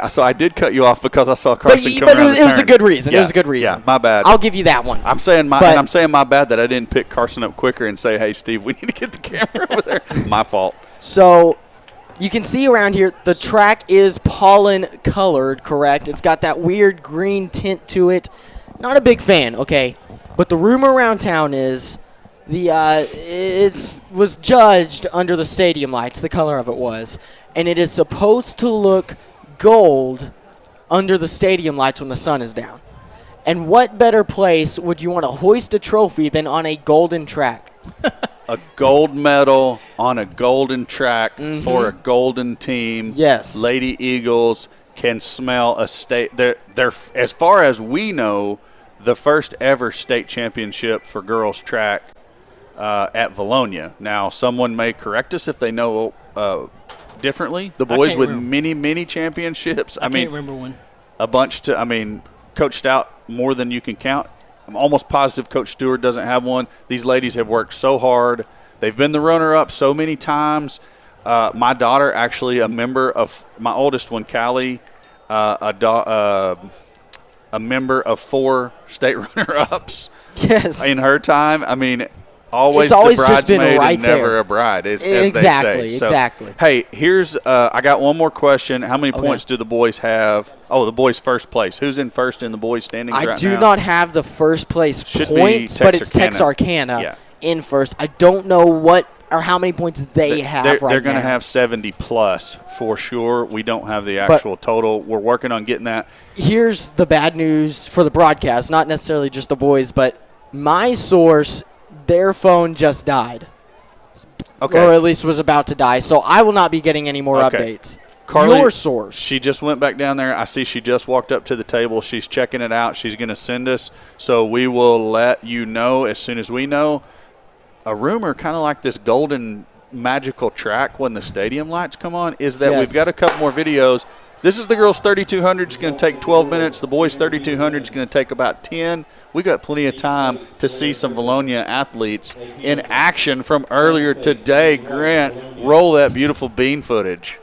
So I did cut you off because I saw Carson come around the turn. It was a good reason. Yeah, it was a good reason. Yeah, my bad. I'll give you that one. I'm saying my bad that I didn't pick Carson up quicker and say, hey, Steve, we need to get the camera over there. My fault. So you can see around here the track is pollen colored, correct? It's got that weird green tint to it. Not a big fan, okay, but the rumor around town is it was judged under the stadium lights, the color of it was, and it is supposed to look gold under the stadium lights when the sun is down. And what better place would you want to hoist a trophy than on a golden track? A gold medal on a golden track for a golden team. Yes. Lady Eagles can smell a state. They're as far as we know, the first ever state championship for girls track at Valonia. Now, someone may correct us if they know differently. The boys with many championships. I can't remember one. A bunch Coach Stout, more than you can count. I'm almost positive Coach Stewart doesn't have one. These ladies have worked so hard. They've been the runner-up so many times. My daughter, actually a member of – my oldest one, Callie, a member of 4 state runner-ups. Yes. In her time, I mean, always It's always the just been bridesmaid right and never there. a bride, as Exactly, they say. So, exactly. hey, here's I got one more question. How many points do the boys have? Oh, the boys first place. Who's in first in the boys standings right now? I do not have the first place Should be points, but it's Texarkana. Texarkana in first. I don't know what or how many points they have right now. They're going to have 70 plus for sure. We don't have the actual total. We're working on getting that. Here's the bad news for the broadcast, not necessarily just the boys, but my source, their phone just died. Okay. Or at least was about to die, so I will not be getting any more updates. Carly, your source. She just went back down there. I see she just walked up to the table. She's checking it out. She's going to send us, so we will let you know as soon as we know. A rumor, kind of like this golden magical track when the stadium lights come on, is that we've got a couple more videos. This is the girls' 3,200. It's going to take 12 minutes. The boys' 3,200 is going to take about 10. We got plenty of time to see some Valonia athletes in action from earlier today. Grant, roll that beautiful bean footage.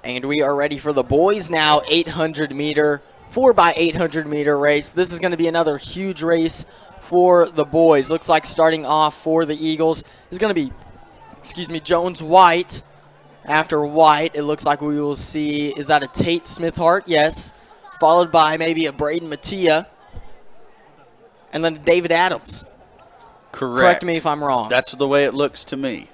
And we are ready for the boys now, 800-meter, 4x800-meter race. This is going to be another huge race for the boys. Looks like starting off for the Eagles is going to be, Jones White. After White, it looks like we will see, is that a Tate Smithhart? Yes. Followed by maybe a Braden Mattia. And then David Adams. Correct me if I'm wrong. That's the way it looks to me.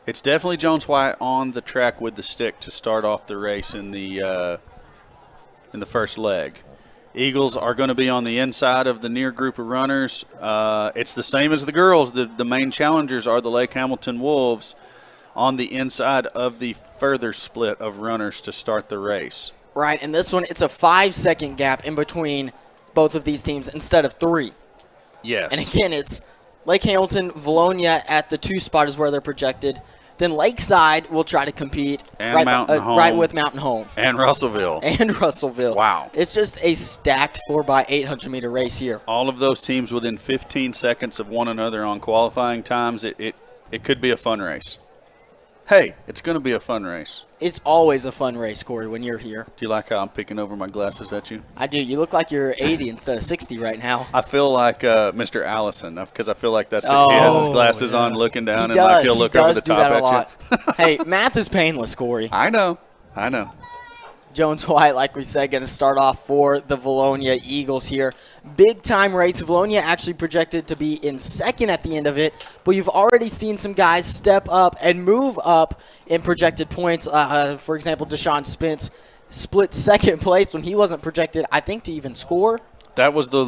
It's definitely Jones White on the track with the stick to start off the race in the first leg. Eagles are going to be on the inside of the near group of runners. It's the same as the girls. The main challengers are the Lake Hamilton Wolves on the inside of the further split of runners to start the race. Right, and this one, it's a 5-second gap in between both of these teams instead of 3. Yes. And again, it's Lake Hamilton, Valonia at the 2 spot is where they're projected. Then Lakeside will try to compete and right with Mountain Home. And Russellville. Wow. It's just a stacked 4x800-meter race here. All of those teams within 15 seconds of one another on qualifying times. It could be a fun race. Hey, it's going to be a fun race. It's always a fun race, Corey, when you're here. Do you like how I'm picking over my glasses at you? I do. You look like you're 80 instead of 60 right now. I feel like Mr. Allison because I feel like that's he has his glasses on looking down and like he'll look over the top at you. Hey, math is painless, Corey. I know. Jones White, like we said, going to start off for the Valonia Eagles here. Big time race. Valonia actually projected to be in second at the end of it, but you've already seen some guys step up and move up in projected points. For example, Deshaun Spence split second place when he wasn't projected, I think, to even score. That was the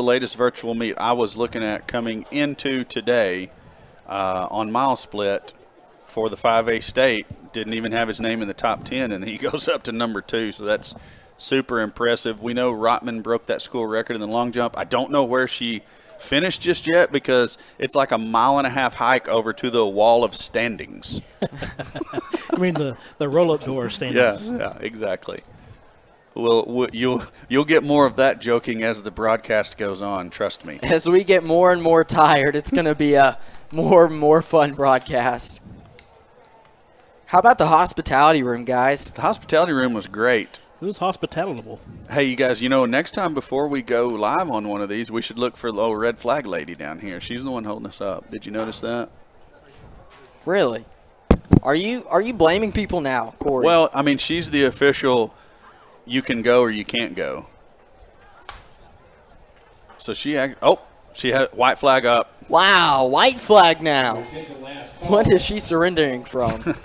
latest virtual meet I was looking at coming into today on mile split for the 5A state. Didn't even have his name in the top 10, and he goes up to number 2, so that's super impressive. We know Rotman broke that school record in the long jump. I don't know where she finished just yet because it's like a 1.5-mile hike over to the wall of standings. I mean the roll-up door standings. Yeah, exactly. Well, you'll get more of that joking as the broadcast goes on, trust me. As we get more and more tired, it's going to be a more and more fun broadcast. How about the hospitality room, guys? The hospitality room was great. It was hospitable. Hey, you guys, next time before we go live on one of these, we should look for the old red flag lady down here. She's the one holding us up. Did you notice that? Really? Are you blaming people now, Corey? Well, I mean, she's the official you can go or you can't go. So she had white flag up. Wow, white flag now. What is she surrendering from?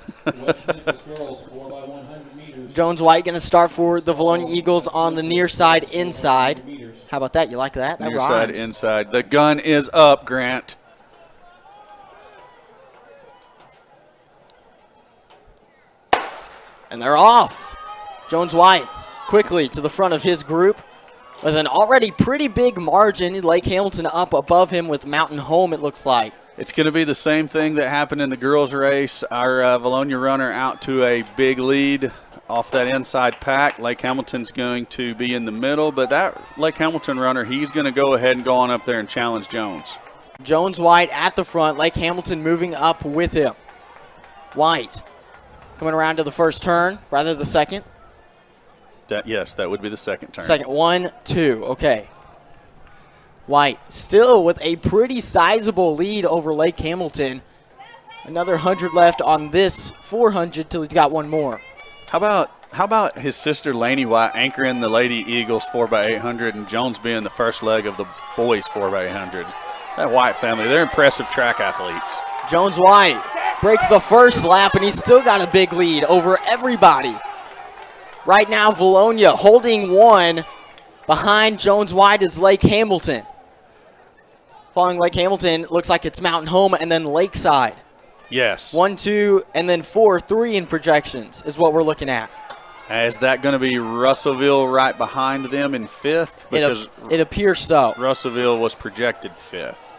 Jones White going to start for the Valonia Eagles on the near side inside. How about that? You like that? That near rhymes. Side inside. The gun is up, Grant. And they're off. Jones White quickly to the front of his group with an already pretty big margin. Lake Hamilton up above him with Mountain Home, it looks like. It's going to be the same thing that happened in the girls' race. Our Valonia runner out to a big lead off that inside pack. Lake Hamilton's going to be in the middle, but that Lake Hamilton runner, he's going to go ahead and go on up there and challenge Jones. Jones White at the front. Lake Hamilton moving up with him. White coming around to the first turn, rather the second. Yes, that would be the second turn. Second, 1, 2, okay. White still with a pretty sizable lead over Lake Hamilton. Another 100 left on this 400 till he's got one more. How about his sister Lainey White anchoring the Lady Eagles 4x800 and Jones being the first leg of the boys 4x800? That White family, they're impressive track athletes. Jones White breaks the first lap, and he's still got a big lead over everybody. Right now, Valonia holding one. Behind Jones White is Lake Hamilton. Following Lake Hamilton, looks like it's Mountain Home and then Lakeside. Yes. 1, 2, and then 4, 3 in projections is what we're looking at. Is that going to be Russellville right behind them in 5th? Because it appears so. Russellville was projected 5th.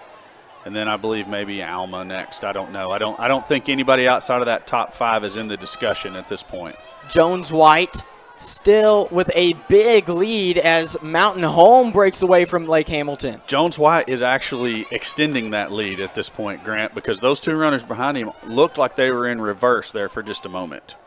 And then I believe maybe Alma next. I don't know. I don't think anybody outside of that top 5 is in the discussion at this point. Jones White still with a big lead as Mountain Home breaks away from Lake Hamilton. Jones White is actually extending that lead at this point, Grant, because those 2 runners behind him looked like they were in reverse there for just a moment.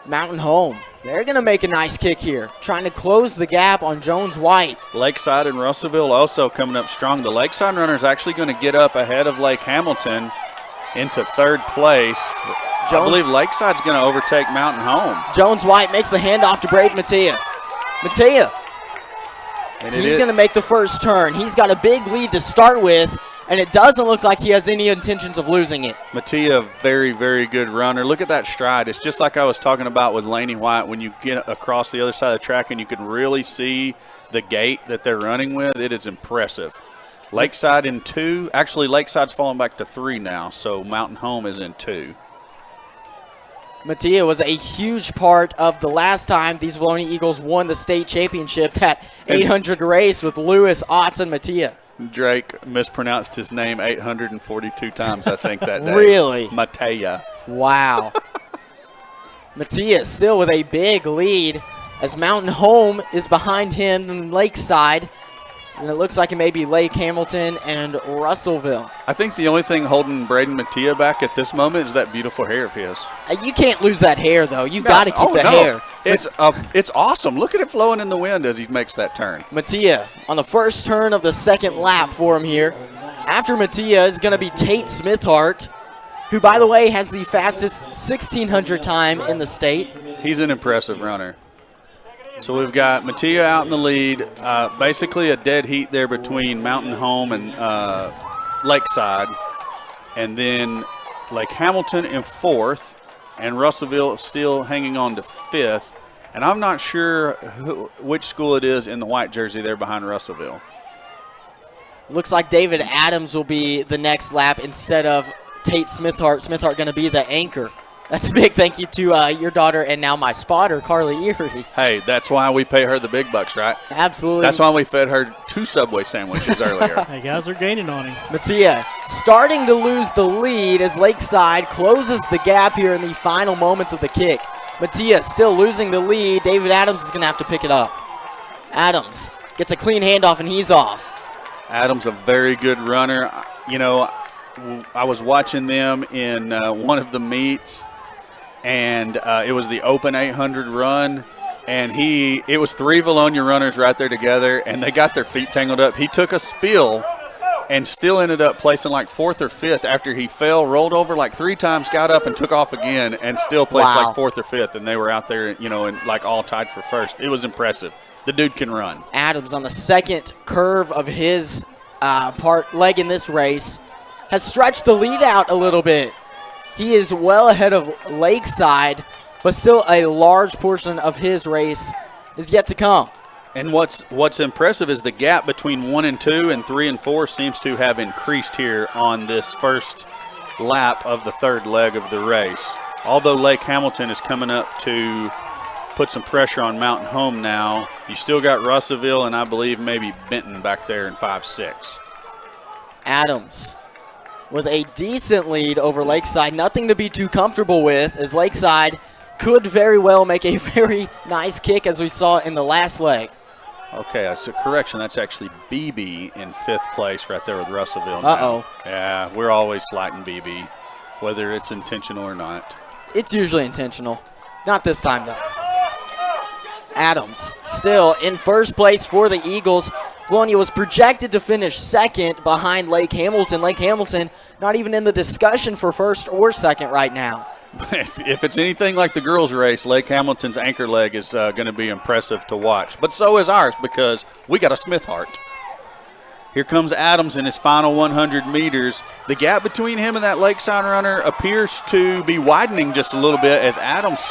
Mountain Home, they're going to make a nice kick here, trying to close the gap on Jones White. Lakeside and Russellville also coming up strong. The Lakeside runner is actually going to get up ahead of Lake Hamilton into 3rd place. I believe Lakeside's going to overtake Mountain Home. Jones White makes the handoff to Braden Mattia. Mattia, he's going to make the first turn. He's got a big lead to start with, and it doesn't look like he has any intentions of losing it. Mattia, very, very good runner. Look at that stride. It's just like I was talking about with Laney White when you get across the other side of the track and you can really see the gait that they're running with. It is impressive. Lakeside in 2. Actually, Lakeside's falling back to 3 now, so Mountain Home is in 2. Mattia was a huge part of the last time these Valonia Eagles won the state championship, that 800 race with Lewis, Otts, and Mattia. Drake mispronounced his name 842 times, I think, that day. Really? Mattia. Wow. Mattia still with a big lead as Mountain Home is behind him in Lakeside. And it looks like it may be Lake Hamilton and Russellville. I think the only thing holding Braden Mattia back at this moment is that beautiful hair of his. You can't lose that hair, though. You've got to keep the hair. It's awesome. Look at it flowing in the wind as he makes that turn. Mattia on the first turn of the second lap for him here. After Mattia is going to be Tate Smithhart, who, by the way, has the fastest 1,600 time in the state. He's an impressive runner. So we've got Mattia out in the lead, basically a dead heat there between Mountain Home and Lakeside. And then Lake Hamilton in 4th, and Russellville still hanging on to 5th. And I'm not sure which school it is in the white jersey there behind Russellville. Looks like David Adams will be the next lap instead of Tate Smithhart. Smithhart going to be the anchor. That's a big thank you to your daughter and now my spotter, Carly Erie. Hey, that's why we pay her the big bucks, right? Absolutely. That's why we fed her 2 Subway sandwiches earlier. Hey, guys are gaining on him. Mattia starting to lose the lead as Lakeside closes the gap here in the final moments of the kick. Mattia still losing the lead. David Adams is going to have to pick it up. Adams gets a clean handoff, and he's off. Adams, a very good runner. You know, I was watching them in one of the meets, and it was the open 800 run, and it was 3 Valonia runners right there together, and they got their feet tangled up. He took a spill and still ended up placing like 4th or 5th after he fell, rolled over like 3 times, got up and took off again, and still placed like 4th or 5th, and they were out there, you know, and like all tied for first. It was impressive. The dude can run. Adams on the second curve of his leg in this race has stretched the lead out a little bit. He is well ahead of Lakeside, but still a large portion of his race is yet to come. And what's impressive is the gap between 1 and 2 and 3 and 4 seems to have increased here on this first lap of the 3rd leg of the race. Although Lake Hamilton is coming up to put some pressure on Mountain Home now, you still got Russellville and I believe maybe Benton back there in 5-6. Adams with a decent lead over Lakeside. Nothing to be too comfortable with, as Lakeside could very well make a very nice kick as we saw in the last leg. Okay, that's a correction. That's actually BB in 5th place right there with Russellville. Uh-oh. Yeah, we're always sliding BB, whether it's intentional or not. It's usually intentional. Not this time, though. Adams still in first place for the Eagles. Valonia was projected to finish second behind Lake Hamilton. Lake Hamilton not even in the discussion for first or second right now. If it's anything like the girls' race, Lake Hamilton's anchor leg is going to be impressive to watch. But so is ours because we got a Smith Hart. Here comes Adams in his final 100 meters. The gap between him and that Lakeside runner appears to be widening just a little bit as Adams'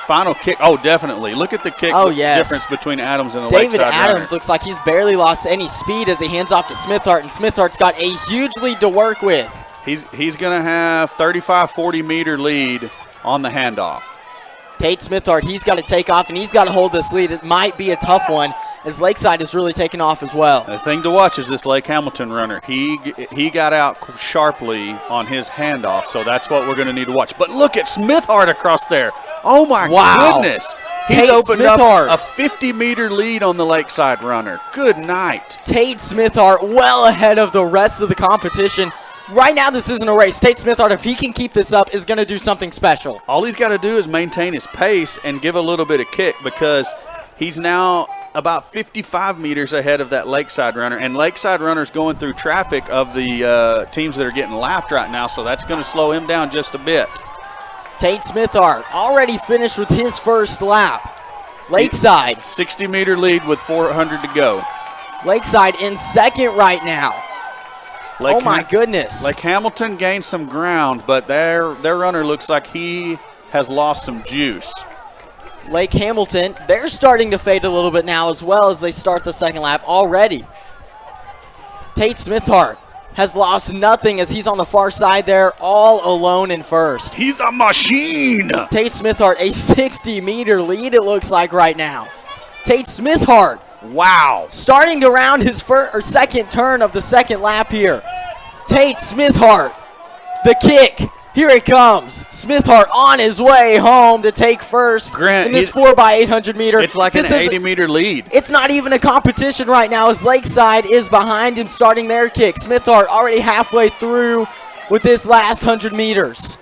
final kick. Oh, definitely. Look at the kick difference between Adams and the David Lakeside Adams runner. looks like he's barely lost any speed as he hands off to Smith Hart, and Smith Hart's got a huge lead to work with. He's going to have 35-40 meter lead on the handoff. Tate Smithart, he's got to take off, and he's got to hold this lead. It might be a tough one as Lakeside is really taking off as well. The thing to watch is this Lake Hamilton runner. He got out sharply on his handoff, so that's what we're going to need to watch. But look at Smithart across there. Oh, my goodness. He's Tate opened Smithart. up a 50-meter lead on the Lakeside runner. Good night. Tate Smithart well ahead of the rest of the competition. Right now, this isn't a race. Tate Smithart, if he can keep this up, is going to do something special. All he's got to do is maintain his pace and give a little bit of kick because he's now about 55 meters ahead of that Lakeside runner. And Lakeside runner's going through traffic of the teams that are getting lapped right now, so that's going to slow him down just a bit. Tate Smithart already finished with his first lap. Lakeside. 60-meter lead with 400 to go. Lakeside in second right now. Oh, my goodness. Lake Hamilton gained some ground, but their runner looks like he has lost some juice. Lake Hamilton, they're starting to fade a little bit now as well as they start the second lap already. Tate Smithart has lost nothing as he's on the far side there all alone in first. He's a machine. Tate Smithart, a 60-meter lead it looks like right now. Tate Smithart. Wow. Starting to round his second turn of the second lap here. Tate Smithart, the kick. Here it comes. Smithart on his way home to take first in this 4x800 meter. It's like an 80-meter lead. It's not even a competition right now as Lakeside is behind him starting their kick. Smithart already halfway through with this last 100 meters.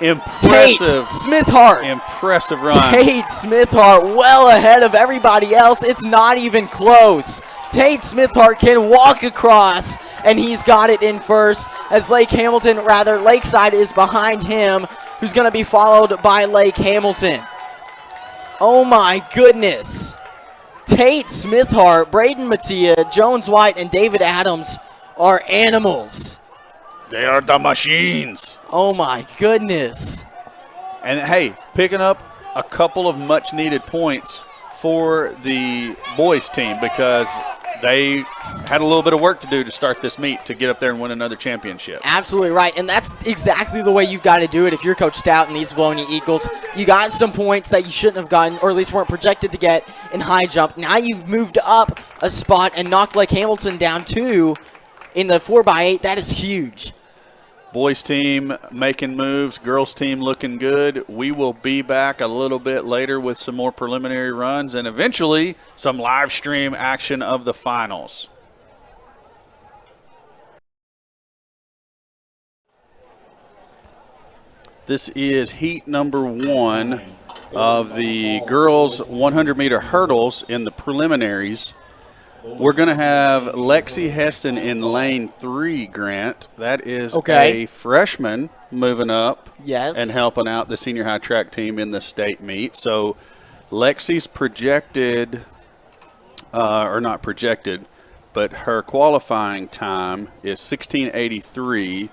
Impressive. Tate Smithart. Impressive run. Tate Smithart well ahead of everybody else. It's not even close. Tate Smithart can walk across, and he's got it in first as Lakeside is behind him, who's going to be followed by Lake Hamilton. Oh, my goodness. Tate Smithart, Braden Mattia, Jones White, and David Adams are animals. They are the machines. Oh, my goodness. And, hey, picking up a couple of much-needed points for the boys' team because they had a little bit of work to do to start this meet to get up there and win another championship. Absolutely right, and that's exactly the way you've got to do it if you're Coach Stout and these Valonia Eagles. You got some points that you shouldn't have gotten, or at least weren't projected to get in high jump. Now you've moved up a spot and knocked Lake Hamilton down 2 in the 4x8. That is huge. Boys team making moves, girls team looking good. We will be back a little bit later with some more preliminary runs and eventually some live stream action of the finals. This is heat number 1 of the girls 100-meter hurdles in the preliminaries. We're going to have Lexi Heston in lane 3, Grant. That is a freshman moving up and helping out the senior high track team in the state meet. So Lexi's projected, or not projected, but her qualifying time is 16:83,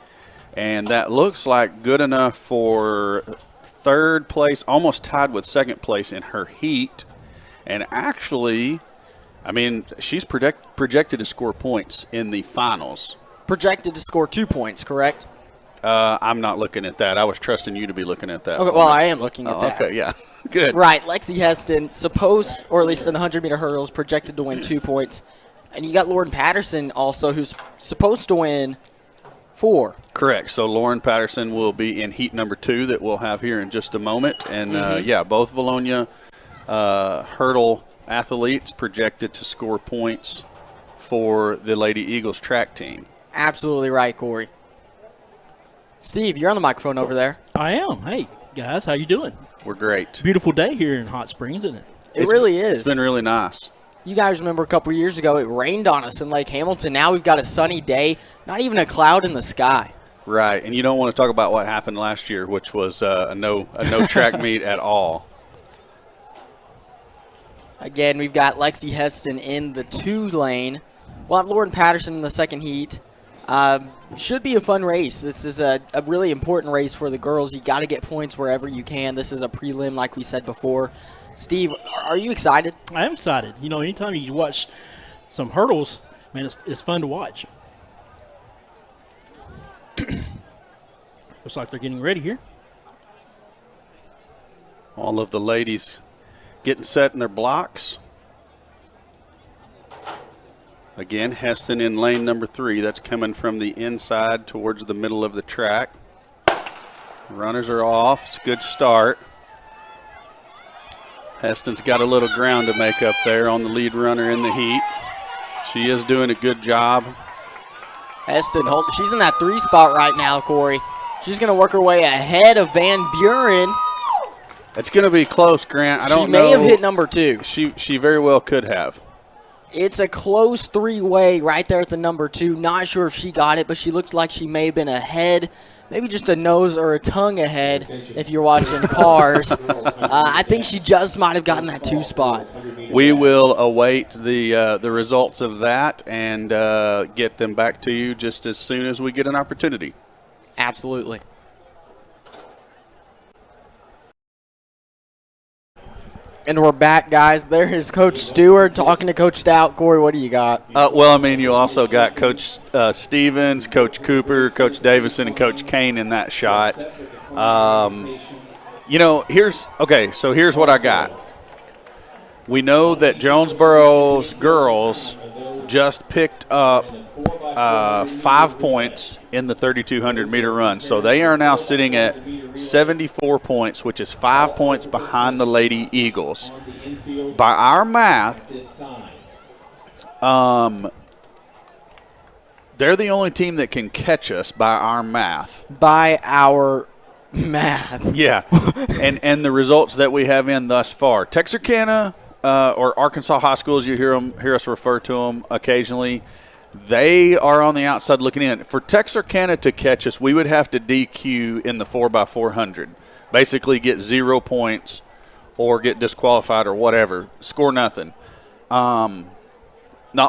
and that looks like good enough for third place, almost tied with second place in her heat. And actually, I mean, she's projected to score points in the finals. Projected to score 2 points, correct? I'm not looking at that. I was trusting you to be looking at that. Okay, well, I am looking at that. Okay, yeah. Good. Right, Lexi Heston, supposed, or at least in the 100-meter hurdles, projected to win 2 points. And you got Lauren Patterson also, who's supposed to win 4. Correct. So Lauren Patterson will be in heat number 2 that we'll have here in just a moment. And, yeah, both Valonia hurdle athletes projected to score points for the Lady Eagles track team. Absolutely right, Corey. Steve, you're on the microphone over there. I am. Hey, guys, how you doing? We're great. Beautiful day here in Hot Springs, isn't it? It really is. It's been really nice. You guys remember a couple years ago, it rained on us in Lake Hamilton. Now we've got a sunny day, not even a cloud in the sky. Right, and you don't want to talk about what happened last year, which was a no track meet at all. Again, we've got Lexi Heston in the 2 lane. We'll have Lauren Patterson in the second heat. Should be a fun race. This is a really important race for the girls. You got to get points wherever you can. This is a prelim, like we said before. Steve, are you excited? I am excited. You know, anytime you watch some hurdles, man, it's fun to watch. Looks like they're getting ready here. All of the ladies getting set in their blocks. Again, Heston in lane number 3. That's coming from the inside towards the middle of the track. Runners are off. It's a good start. Heston's got a little ground to make up there on the lead runner in the heat. She is doing a good job. Heston, she's in that 3 spot right now, Corey. She's going to work her way ahead of Van Buren. It's going to be close, Grant. I don't know. She may have hit number 2. She very well could have. It's a close 3-way right there at the number 2. Not sure if she got it, but she looked like she may have been ahead. Maybe just a nose or a tongue ahead if you're watching cars. I think she just might have gotten that 2 spot. We will await the results of that and get them back to you just as soon as we get an opportunity. Absolutely. And we're back, guys. There is Coach Stewart talking to Coach Stout. Corey, what do you got? Well, I mean, you also got Coach Stevens, Coach Cooper, Coach Davison, and Coach Kane in that shot. You know, here's what I got. We know that Jonesboro's girls just picked up 5 points in the 3,200-meter run. So they are now sitting at 74 points, which is 5 points behind the Lady Eagles. By our math, they're the only team that can catch us by our math. By our math. Yeah, and the results that we have in thus far. Texarkana or Arkansas High School, as you hear us refer to them occasionally, they are on the outside looking in. For Texarkana to catch us, we would have to DQ in the 4x400. Basically get 0 points or get disqualified or whatever. Score nothing. Not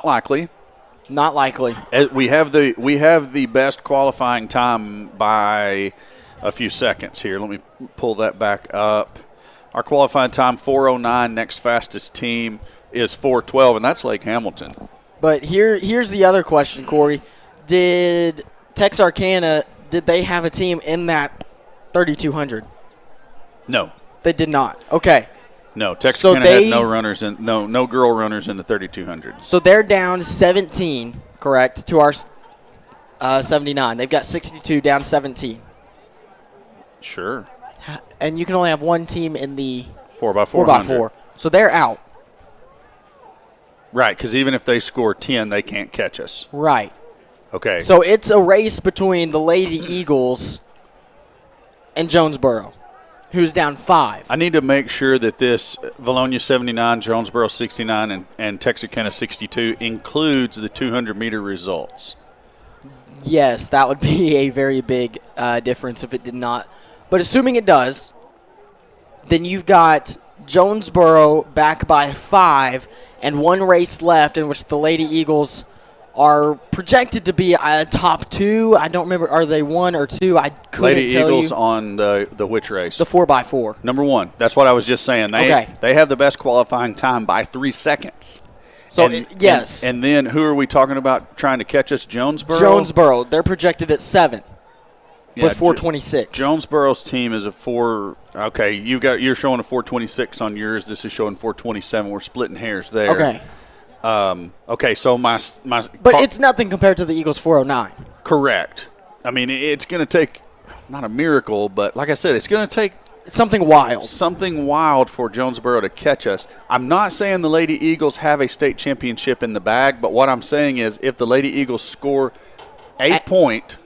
likely. Not likely. We have the best qualifying time by a few seconds here. Let me pull that back up. Our qualifying time, 4:09. Next fastest team is 4:12, and that's Lake Hamilton. But here's the other question, Corey. Did Texarkana, did they have a team in that 3,200? No. They did not. Okay. No, Texarkana had no runners in no girl runners in the 3,200. So they're down 17, correct, to our 79. They've got 62, down 17. Sure. And you can only have one team in the 4x4. So they're out. Right, because even if they score 10, they can't catch us. Right. Okay. So it's a race between the Lady Eagles and Jonesboro, who's down 5. I need to make sure that this Valonia 79, Jonesboro 69, and Texarkana 62 includes the 200-meter results. Yes, that would be a very big difference if it did not. But assuming it does, then you've got Jonesboro back by 5 and one race left in which the Lady Eagles are projected to be a top 2. I don't remember. Are they 1 or 2? I couldn't tell you. Lady Eagles on the which race? The 4x4. Number 1. That's what I was just saying. They have the best qualifying time by 3 seconds. So, yes. And then who are we talking about trying to catch us? Jonesboro? Jonesboro. They're projected at 7. Yeah, with 426. Jonesboro's team is a 4. Okay, you're showing a 426 on yours. This is showing 427. We're splitting hairs there. Okay. Okay, so my. But it's nothing compared to the Eagles 409. Correct. I mean, it's going to take not a miracle, but like I said, it's going to take something wild. Something wild for Jonesboro to catch us. I'm not saying the Lady Eagles have a state championship in the bag, but what I'm saying is if the Lady Eagles score a point.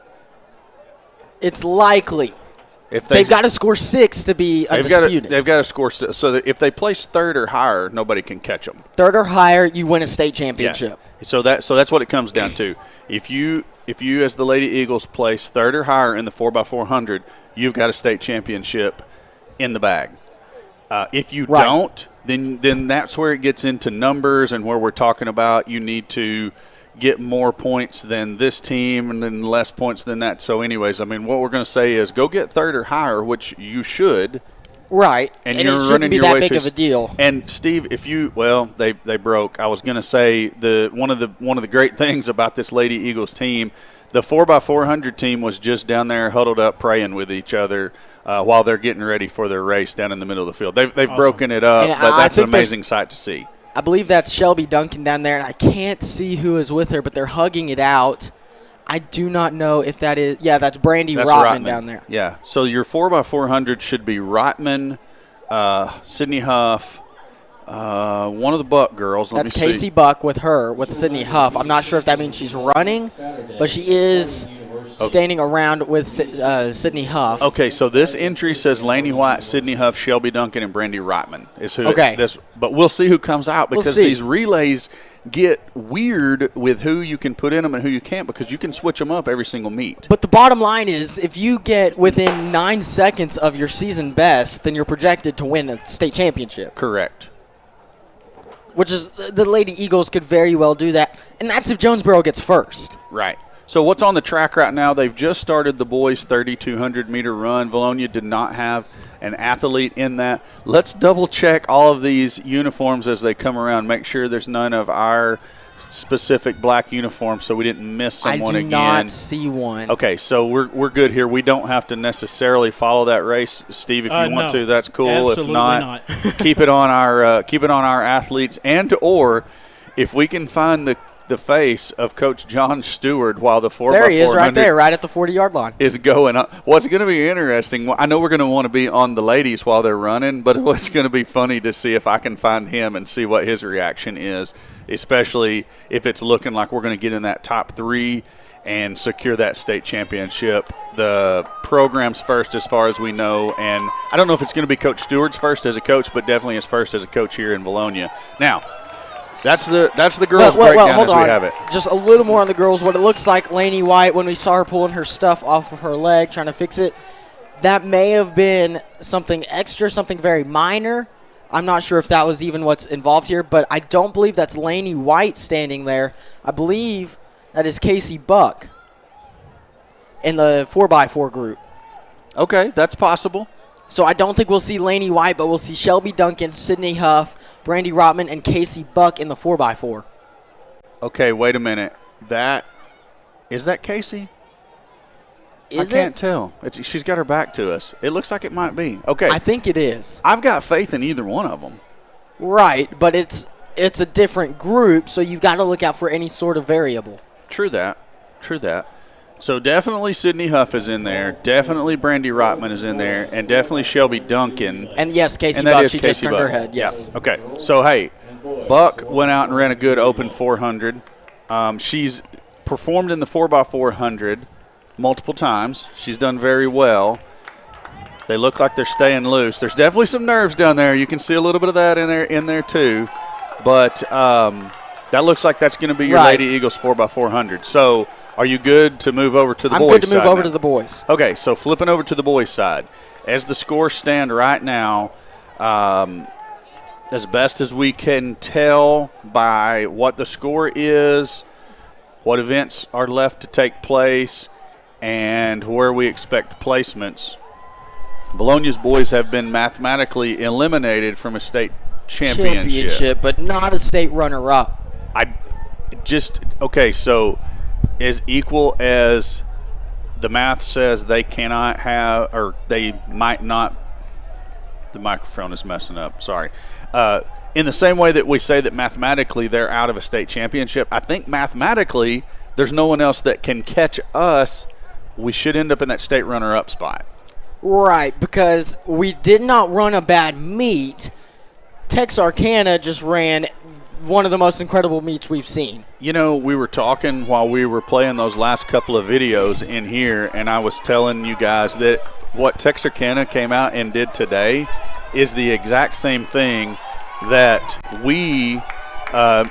It's likely They've got to score 6 to be undisputed. They've got to score 6. So that if they place third or higher, nobody can catch them. Third or higher, you win a state championship. Yeah. So that's what it comes down to. If you as the Lady Eagles place third or higher in the 4x400, you've got a state championship in the bag. If you don't, then that's where it gets into numbers and where we're talking about you need to get more points than this team and then less points than that. So anyways, I mean, what we're going to say is go get third or higher, which you should. Right. And it you're shouldn't running be your that way big to of a deal. And Steve, they broke. I was going to say one of the great things about this Lady Eagles team, the 4x400 team was just down there huddled up praying with each other while they're getting ready for their race down in the middle of the field. They've awesome. Broken it up, and but that's an amazing sight to see. I believe that's Shelby Duncan down there, and I can't see who is with her, but they're hugging it out. I do not know if that is – that's Brandy Rotman down there. Yeah. So your 4x400 should be Rotman, Sydney Huff, one of the Buck girls. That's Casey Buck with Sydney Huff. I'm not sure if that means she's running, but she is standing around with Sydney Huff. Okay, so this entry says Laney White, Sydney Huff, Shelby Duncan, and Brandy Rotman is who. Okay. But we'll see who comes out because these relays get weird with who you can put in them and who you can't because you can switch them up every single meet. But the bottom line is if you get within 9 seconds of your season best, then you're projected to win a state championship. Correct. Which is the Lady Eagles could very well do that, and that's if Jonesboro gets first. Right. So what's on the track right now, they've just started the boys' 3,200-meter run. Valonia did not have an athlete in that. Let's double-check all of these uniforms as they come around, make sure there's none of our specific black uniforms so we didn't miss someone again. I do not see one. Okay, so we're good here. We don't have to necessarily follow that race. Steve, if you want to, that's cool. Absolutely if not. keep it on our athletes, and or if we can find the face of Coach John Stewart while the 4x400 there he is right there, right at the 40-yard line. Is going on. What's going to be interesting, I know we're going to want to be on the ladies while they're running, but what's going to be funny to see if I can find him and see what his reaction is, especially if it's looking like we're going to get in that top 3 and secure that state championship. The program's first as far as we know, and I don't know if it's going to be Coach Stewart's first as a coach, but definitely his first as a coach here in Valonia. Now, that's the girls' breakdown as we have it. Just a little more on the girls. What it looks like, Laney White, when we saw her pulling her stuff off of her leg, trying to fix it, that may have been something extra, something very minor. I'm not sure if that was even what's involved here, but I don't believe that's Laney White standing there. I believe that is Casey Buck in the 4x4 group. Okay, that's possible. So I don't think we'll see Laney White, but we'll see Shelby Duncan, Sydney Huff, Brandy Rotman, and Casey Buck in the 4x4. Okay, wait a minute. Is that Casey? I can't tell. She's got her back to us. It looks like it might be. Okay. I think it is. I've got faith in either one of them. Right, but it's a different group, so you've got to look out for any sort of variable. True that. So definitely Sydney Huff is in there. Definitely Brandy Rotman is in there. And definitely Shelby Duncan. And, yes, Casey Buck. She just turned her head. Yes. Okay. So, hey, Buck went out and ran a good open 400. She's performed in the 4x400 multiple times. She's done very well. They look like they're staying loose. There's definitely some nerves down there. You can see a little bit of that in there too. But that looks like that's going to be your Lady Eagles 4x400. So – are you good to move over to the boys' side? I'm good to move over to the boys. Okay, so flipping over to the boys' side. As the scores stand right now, as best as we can tell by what the score is, what events are left to take place, and where we expect placements, Valonia's boys have been mathematically eliminated from a state championship. But not a state runner-up. So as equal as the math says they cannot have, or they might not, the microphone is messing up, sorry. In the same way that we say that mathematically they're out of a state championship, I think mathematically there's no one else that can catch us. We should end up in that state runner-up spot. Right, because we did not run a bad meet. Texarkana just ran one of the most incredible meets we've seen. You know, we were talking while we were playing those last couple of videos in here, and I was telling you guys that what Texarkana came out and did today is the exact same thing that we,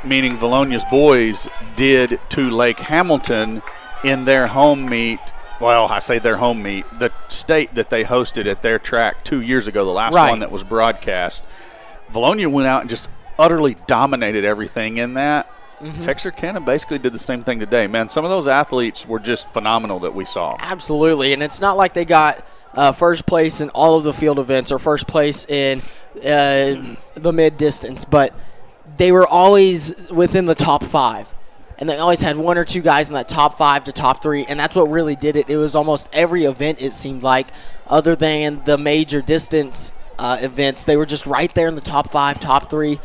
meaning Valonia's boys, did to Lake Hamilton in their home meet. Well, I say their home meet, the state that they hosted at their track 2 years ago, the last one that was broadcast. Valonia went out and just utterly dominated everything in that. Texarkana basically did the same thing today. Man, some of those athletes were just phenomenal that we saw. Absolutely, and it's not like they got first place in all of the field events or first place in the mid-distance, but they were always within the top 5. And they always had 1 or 2 guys in that top 5 to top 3, and that's what really did it. It was almost every event, it seemed like, other than the major distance events. They were just right there in the top 5, top 3,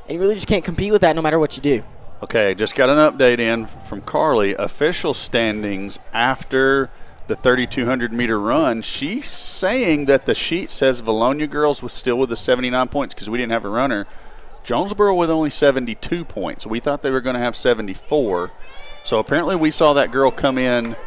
and you really just can't compete with that no matter what you do. Okay, just got an update in from Carly. Official standings after the 3,200-meter run. She's saying that the sheet says Valonia girls was still with the 79 points because we didn't have a runner. Jonesboro with only 72 points. We thought they were going to have 74. So apparently we saw that girl come in.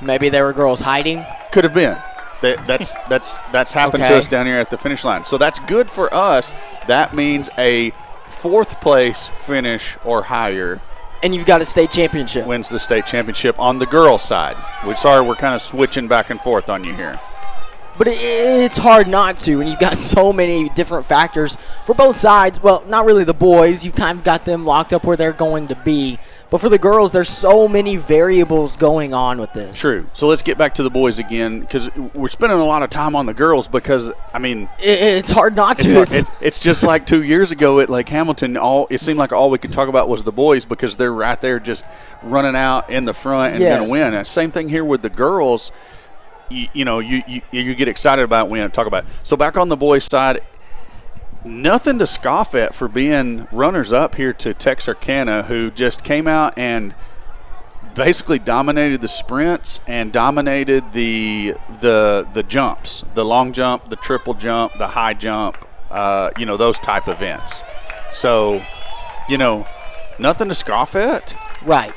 Maybe there were girls hiding. Could have been. That's happened to us down here at the finish line. So that's good for us. That means a 4th place finish or higher. And you've got a state championship. Wins the state championship on the girls' side. We're kind of switching back and forth on you here. But it's hard not to, and you've got so many different factors for both sides. Well, not really the boys. You've kind of got them locked up where they're going to be. But for the girls, there's so many variables going on with this. True. So let's get back to the boys again, because we're spending a lot of time on the girls because, I mean. It's hard not to. It's just like 2 years ago at Lake Hamilton. It seemed like all we could talk about was the boys because they're right there just running out in the front and going to win. And same thing here with the girls. You get excited about it when you talk about it. So back on the boys' side, nothing to scoff at for being runners-up here to Texarkana, who just came out and basically dominated the sprints and dominated the jumps, the long jump, the triple jump, the high jump, those type events. So, nothing to scoff at. Right.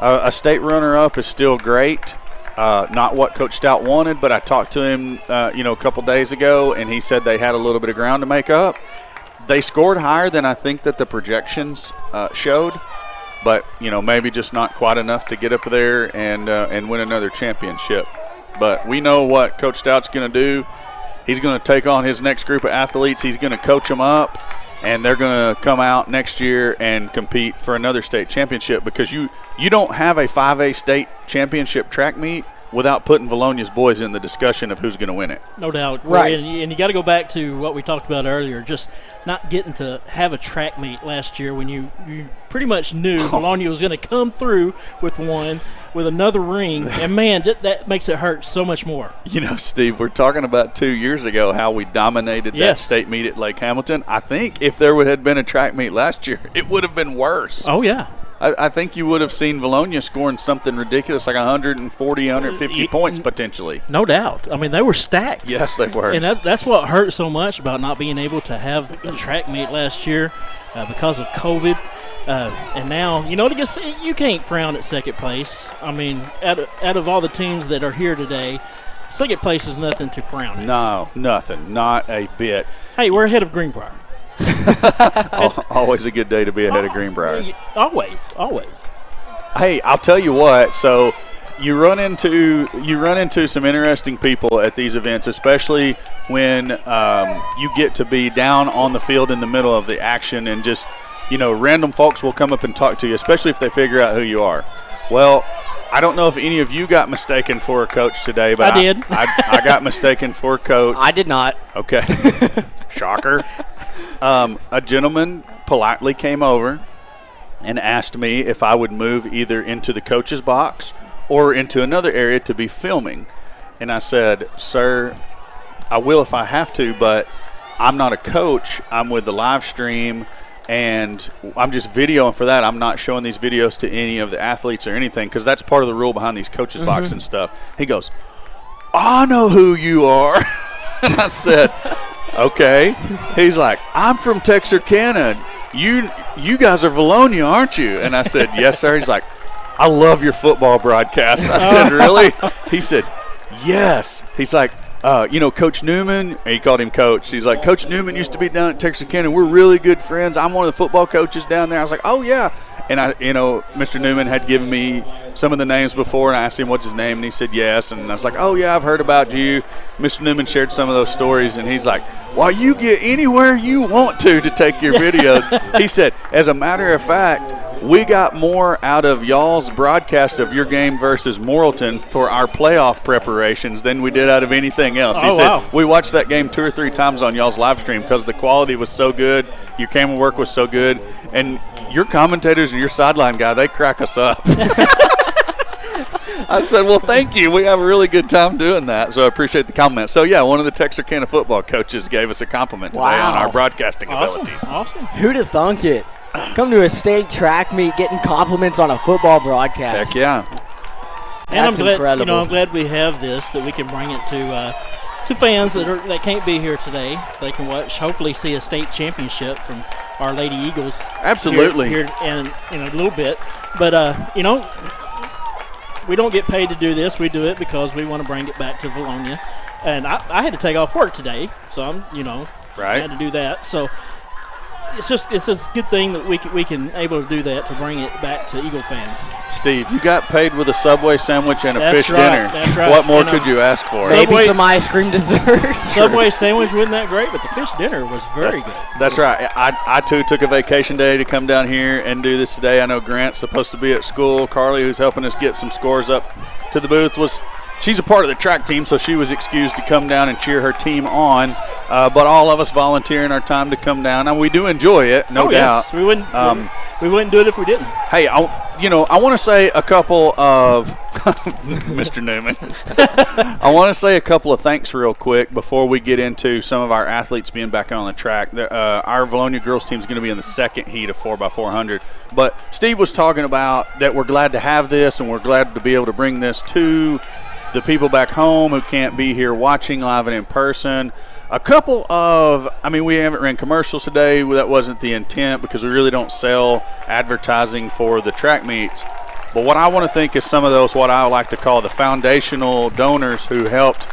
A state runner-up is still great. Not what Coach Stout wanted, but I talked to him, a couple days ago, and he said they had a little bit of ground to make up. They scored higher than I think that the projections showed, but maybe just not quite enough to get up there and win another championship. But we know what Coach Stout's going to do. He's going to take on his next group of athletes. He's going to coach them up, and they're going to come out next year and compete for another state championship because you don't have a 5A state championship track meet without putting Valonia's boys in the discussion of who's going to win it. No doubt. Right. And you got to go back to what we talked about earlier, just not getting to have a track meet last year when you pretty much knew Valonia was going to come through with another ring. And, man, that makes it hurt so much more. Steve, we're talking about 2 years ago how we dominated that state meet at Lake Hamilton. I think if there had been a track meet last year, it would have been worse. Oh, yeah. I think you would have seen Valonia scoring something ridiculous, like 140, 150 points potentially. No doubt. I mean, they were stacked. Yes, they were. And that's what hurt so much about not being able to have a track meet last year because of COVID. And now, you can't frown at second place. I mean, out of all the teams that are here today, second place is nothing to frown at. No, nothing. Not a bit. Hey, we're ahead of Greenbrier. Always a good day to be ahead of Greenbrier. Always. Hey, I'll tell you what. So you run into some interesting people at these events, especially when you get to be down on the field in the middle of the action, and just random folks will come up and talk to you, especially if they figure out who you are. Well, I don't know if any of you got mistaken for a coach today, but I did. I got mistaken for a coach. I did not. Okay. Shocker. A gentleman politely came over and asked me if I would move either into the coach's box or into another area to be filming. And I said, "Sir, I will if I have to, but I'm not a coach. I'm with the live stream, and I'm just videoing for that. I'm not showing these videos to any of the athletes or anything because that's part of the rule behind these coaches' box and stuff." He goes, "I know who you are." And I said, "Okay." He's like, "I'm from Texarkana. you guys are Valonia, aren't you? And I said, yes, sir. He's like, I love your football broadcast. I said, really? He said, yes. He's like, Coach Newman, he called him Coach. He's like, Coach Newman used to be down at Texarkana. We're really good friends. I'm one of the football coaches down there. I was like, oh, yeah. And Mr. Newman had given me some of the names before, and I asked him what's his name, and he said yes. And I was like, oh, yeah, I've heard about you. Mr. Newman shared some of those stories, and he's like, well, you get anywhere you want to take your videos. He said, as a matter of fact, we got more out of y'all's broadcast of your game versus Morrilton for our playoff preparations than we did out of anything else. He said, we watched that game 2 or 3 times on y'all's live stream because the quality was so good, your camera work was so good, and your commentators and your sideline guy, they crack us up. I said, well, thank you. We have a really good time doing that, so I appreciate the compliment. So, yeah, one of the Texarkana football coaches gave us a compliment today on our broadcasting abilities. Awesome. Who'd have thunk it? Come to a state track meet getting compliments on a football broadcast. Heck yeah. And That's incredible. I'm glad we have this, that we can bring it to fans that can't be here today. They can watch, hopefully see a state championship from our Lady Eagles. Absolutely. Here in a little bit. But, we don't get paid to do this. We do it because we want to bring it back to Valonia. And I had to take off work today, so I had to do that. So it's a good thing that we can able to do that to bring it back to Eagle fans. Steve, you got paid with a Subway sandwich and a fish right, dinner. That's right. What more could you ask for? Maybe some ice cream dessert. Subway sandwich wasn't that great, but the fish dinner was very good. That's right. I too took a vacation day to come down here and do this today. I know Grant's supposed to be at school. Carly, who's helping us get some scores up to the booth, she's a part of the track team, so she was excused to come down and cheer her team on. But all of us volunteering our time to come down, and we do enjoy it, no doubt. Yes. We wouldn't do it if we didn't. Hey, I want to say a couple of Mr. Newman. I want to say a couple of thanks real quick before we get into some of our athletes being back on the track. Our Valonia girls team is going to be in the second heat of 4x400. But Steve was talking about that we're glad to have this, and we're glad to be able to bring this to the people back home who can't be here watching live and in person. A couple of, we haven't ran commercials today. That wasn't the intent because we really don't sell advertising for the track meets. But what I want to think is some of those, what I like to call the foundational donors who helped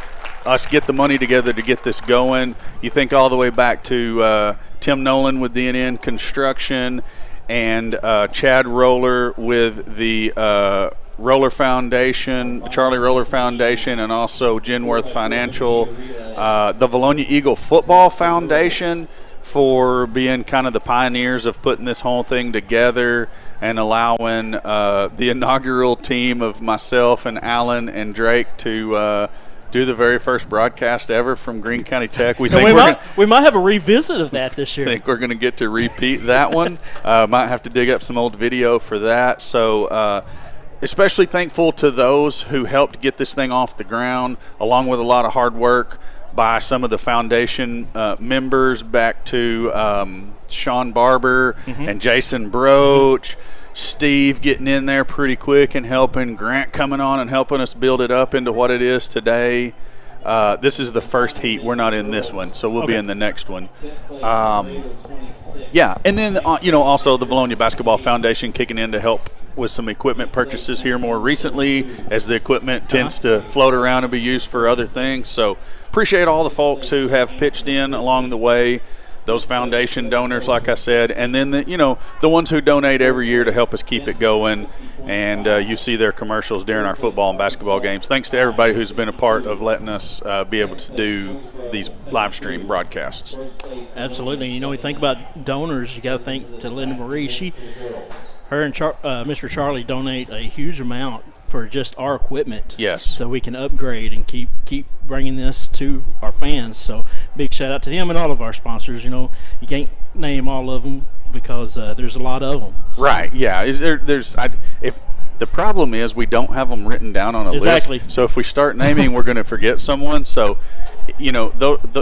us get the money together to get this going. You think all the way back to Tim Nolan with DNN Construction and Chad Roller with the Roller Foundation, Charlie Roller Foundation, and also Genworth Financial, the Valonia Eagle Football Foundation for being kind of the pioneers of putting this whole thing together and allowing the inaugural team of myself and Alan and Drake to do the very first broadcast ever from Greene County Tech. We might have a revisit of that this year. I think we're going to get to repeat that one. Might have to dig up some old video for that. So especially thankful to those who helped get this thing off the ground, along with a lot of hard work by some of the foundation members, back to Sean Barber and Jason Broach, Steve getting in there pretty quick and helping, Grant coming on and helping us build it up into what it is today. This is the first heat. We're not in this one, so we'll be in the next one. And then also the Valonia Basketball Foundation kicking in to help with some equipment purchases here more recently, as the equipment tends to float around and be used for other things. So appreciate all the folks who have pitched in along the way, those foundation donors, like I said, and then the ones who donate every year to help us keep it going. And you see their commercials during our football and basketball games. Thanks to everybody who's been a part of letting us be able to do these live stream broadcasts. Absolutely. We think about donors, you got to think to Linda Marie. Her and Mr. Charlie donate a huge amount for just our equipment. Yes. So we can upgrade and keep bringing this to our fans. So big shout out to them and all of our sponsors. You can't name all of them because there's a lot of them. Right. Yeah. If the problem is we don't have them written down on a list. So if we start naming, we're going to forget someone. So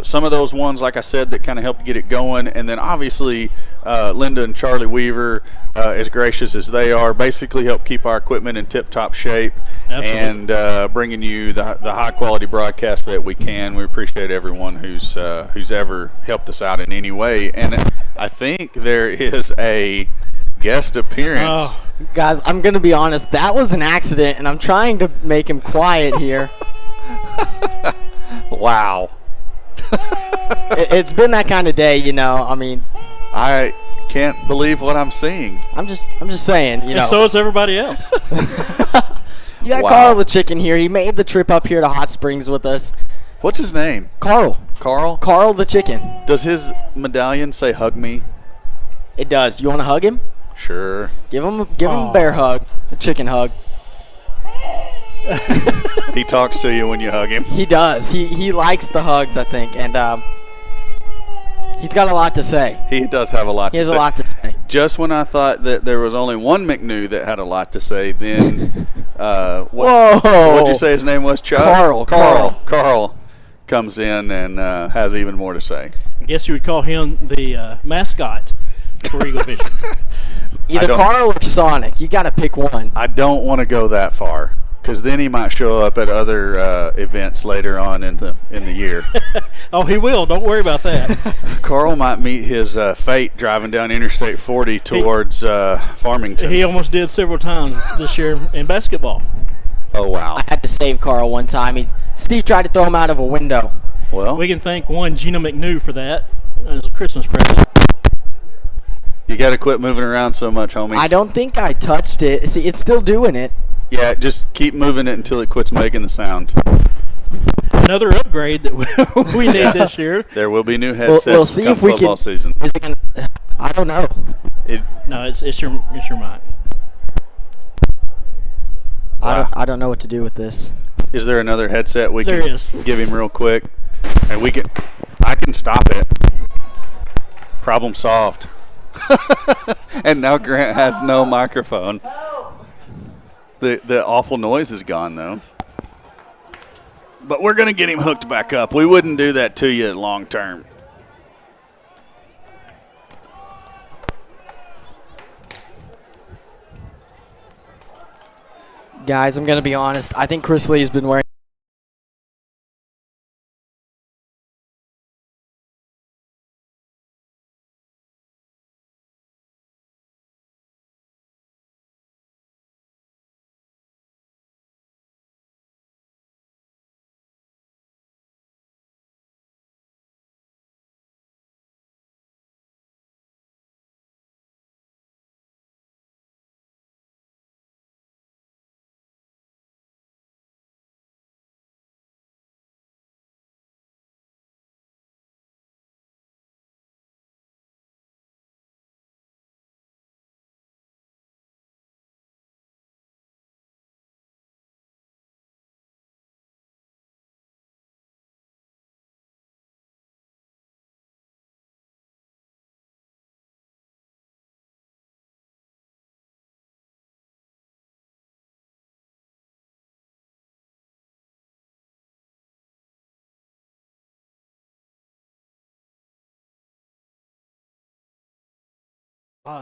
some of those ones, like I said, that kind of helped get it going. And then obviously Linda and Charlie Weaver, as gracious as they are, basically help keep our equipment in tip-top shape. Absolutely. And bringing you the high-quality broadcast that we can. We appreciate everyone who's ever helped us out in any way. And I think there is a guest appearance. Oh. Guys, I'm going to be honest. That was an accident, and I'm trying to make him quiet here. Wow. It's been that kind of day, I mean, I can't believe what I'm seeing. I'm just saying, And so is everybody else. You got Wow. Carl the chicken here. He made the trip up here to Hot Springs with us. What's his name? Carl the chicken. Does his medallion say hug me? It does. You want to hug him? Sure. Give him a bear hug, a chicken hug. He talks to you when you hug him. He does. He likes the hugs, I think, and he's got a lot to say. He does have a lot to say. He has a lot to say. Just when I thought that there was only one McNew that had a lot to say, then Whoa! what'd you say his name was? Chuck? Carl. Carl comes in and has even more to say. I guess you would call him the mascot for Eagle Vision. Either Carl or Sonic. You got to pick one. I don't want to go that far, because then he might show up at other events later on in the year. Oh, he will. Don't worry about that. Carl might meet his fate driving down Interstate 40 towards Farmington. He almost did several times this year in basketball. Oh, wow. I had to save Carl one time. Steve tried to throw him out of a window. Well, We can thank one Gina McNew for that as a Christmas present. you got to quit moving around so much, homie. I don't think I touched it. See, it's still doing it. Yeah, just keep moving it until it quits making the sound. Another upgrade that we need this year. There will be new headsets We'll see come if we football can. season. Is it gonna, I don't know. No, it's your mic. Wow. I don't know what to do with this. Is there another headset we There can is. give him real quick? And I can stop it. Problem solved. And now Grant has no microphone. The awful noise is gone, though. But we're going to get him hooked back up. We wouldn't do that to you long term. Guys, I'm going to be honest. I think Chris Lee has been wearing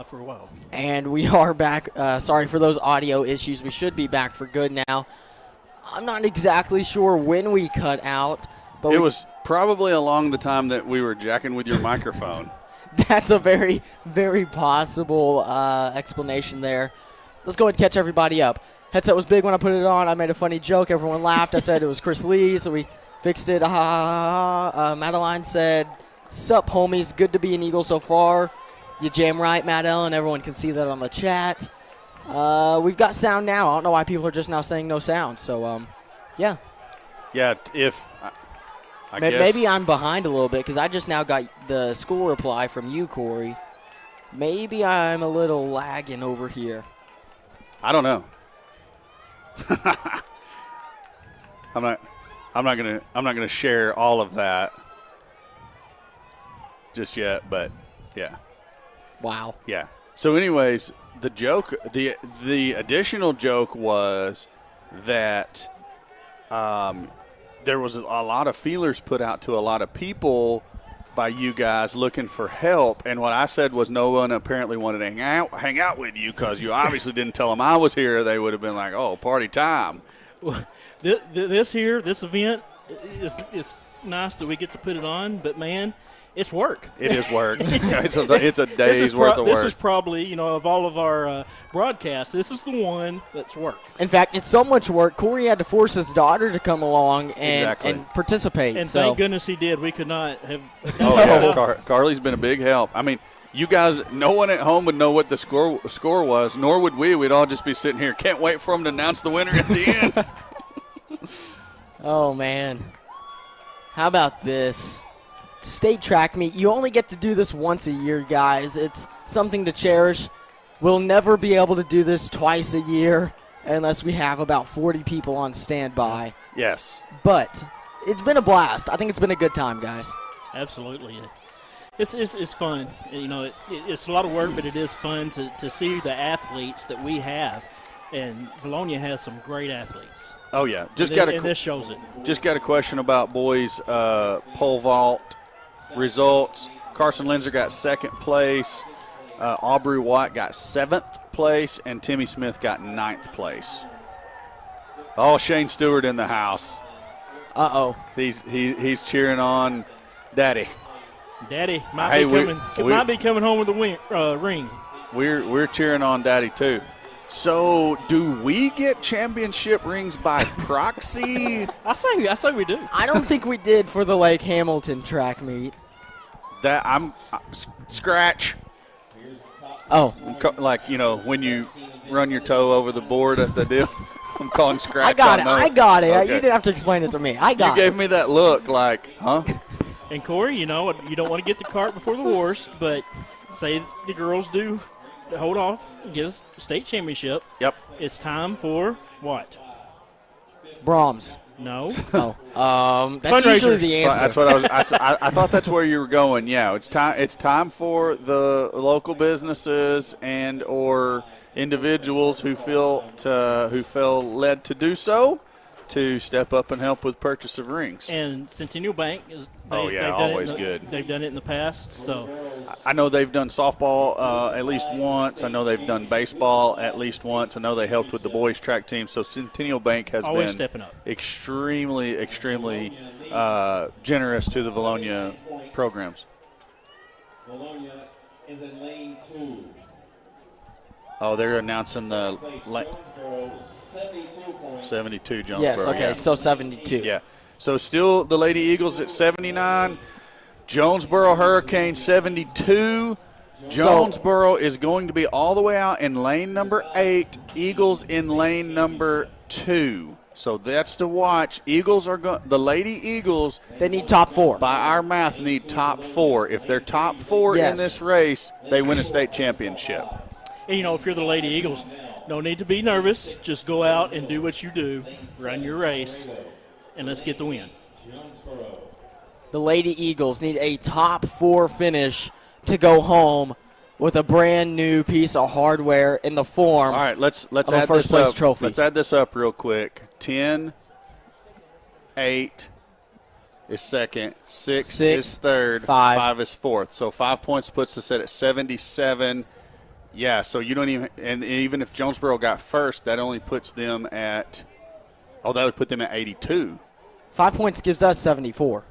For a while. And we are back. Sorry for those audio issues. We should be back for good now. I'm not exactly sure when we cut out, but It was probably along the time that we were jacking with your microphone. that's a very, very possible explanation there. Let's go ahead and catch everybody up. Headset was big when I put it on. I made a funny joke. Everyone laughed. I said it was Chris Lee, so we fixed it. Madeline said, "Sup, homies. Good to be an Eagle so far." You jam right, Matt Ellen. Everyone can see that on the chat. We've got sound now. I don't know why people are just now saying no sound. So, yeah. Yeah, if I guess Maybe I'm behind a little bit because I just now got the school reply from you, Corey. Maybe I'm a little lagging over here. I don't know. I'm not gonna share all of that just yet, but yeah. Wow. Yeah. So, anyways, the joke, the additional joke was that there was a lot of feelers put out to a lot of people by you guys looking for help, and what I said was no one apparently wanted to hang out with you because you obviously didn't tell them I was here. They would have been like, oh, party time. Well, this event, it's nice that we get to put it on, but, man, it's work. It is work. It's a day's worth of work. This is probably, of all of our broadcasts, this is the one that's work. In fact, it's so much work, Corey had to force his daughter to come along and participate. And thank goodness he did. We could not have. Oh, yeah. Carly's been a big help. I mean, you guys, no one at home would know what the score was, nor would we. We'd all just be sitting here. Can't wait for them to announce the winner at the end. Oh, man. How about this? State track meet. You only get to do this once a year, guys. It's something to cherish. We'll never be able to do this twice a year unless we have about 40 people on standby. Yes. But it's been a blast. I think it's been a good time, guys. Absolutely. It's fun. It's a lot of work, but it is fun to see the athletes that we have. And Valonia has some great athletes. Oh, yeah. And this shows it. Just got a question about boys' pole vault results. Carson Linzer got second place. Aubrey Watt got 7th place. And Timmy Smith got 9th place. Oh, Shane Stewart in the house. Uh-oh. He's cheering on Daddy. Daddy might be coming home with the ring. We're cheering on Daddy, too. So, do we get championship rings by proxy? I say we do. I don't think we did for the Lake Hamilton track meet. That I'm scratch. Oh, like when you run your toe over the board at the deal. I'm calling scratch. I got it. Okay. You didn't have to explain it to me. You gave me that look, like, huh? And Corey, you don't want to get the cart before the horse, but say the girls do hold off and get a state championship. Yep. It's time for what? Brahms. No. Oh. That's usually the answer. That's what I was. I thought that's where you were going. Yeah. It's time for the local businesses and or individuals who feel led to do so to step up and help with purchase of rings. And Centennial Bank is. Always good. They've done it in the past, so. I know they've done softball at least once. I know they've done baseball at least once. I know they helped with the boys track team. So Centennial Bank has always been stepping up. extremely generous to the Valonia programs. Valonia is in lane 2. Oh, they're announcing the 72 Jonesboro. Yes, okay, yeah. so 72. Yeah. So still the Lady Eagles at 79. Jonesboro Hurricane 72. Jonesboro is going to be all the way out in lane number 8. Eagles in lane number 2. So that's to watch. Eagles are going. The Lady Eagles. They need top 4. By our math, need top 4. If they're top 4 in this race, they win a state championship. And, if you're the Lady Eagles, no need to be nervous. Just go out and do what you do. Run your race, and let's get the win. The Lady Eagles need a top 4 finish to go home with a brand new piece of hardware in the form. All right, let's of add a first this place up. trophy. Let's add this up real quick. 10, 8 is second, 6 is third, 5 is fourth. So 5 points puts us at 77. Yeah, so you don't even if Jonesboro got first, that only puts them at that would put them at 82. 5 points gives us 74.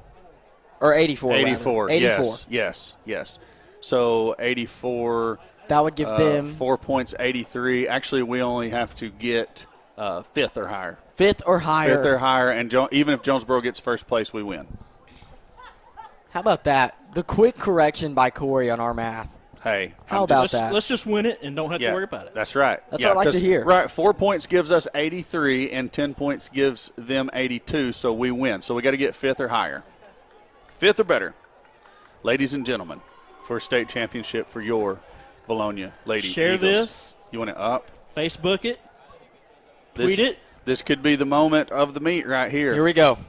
Or 84. 84. Rather. 84. Yes. So 84. That would give them 4 points, 83. Actually, we only have to get 5th or higher. 5th or higher. 5th or higher, and even if Jonesboro gets first place, we win. How about that? The quick correction by Corey on our math. Hey, how about that? Let's just win it and don't have to worry about it. That's right. That's what I like to hear. Right, 4 points gives us 83, and 10 points gives them 82, so we win. So we got to get 5th or higher. 5th or better, ladies and gentlemen, for a state championship for your Valonia Lady Share Eagles. this. You want it up? Facebook it. Tweet it. This could be the moment of the meet right here. Here we go.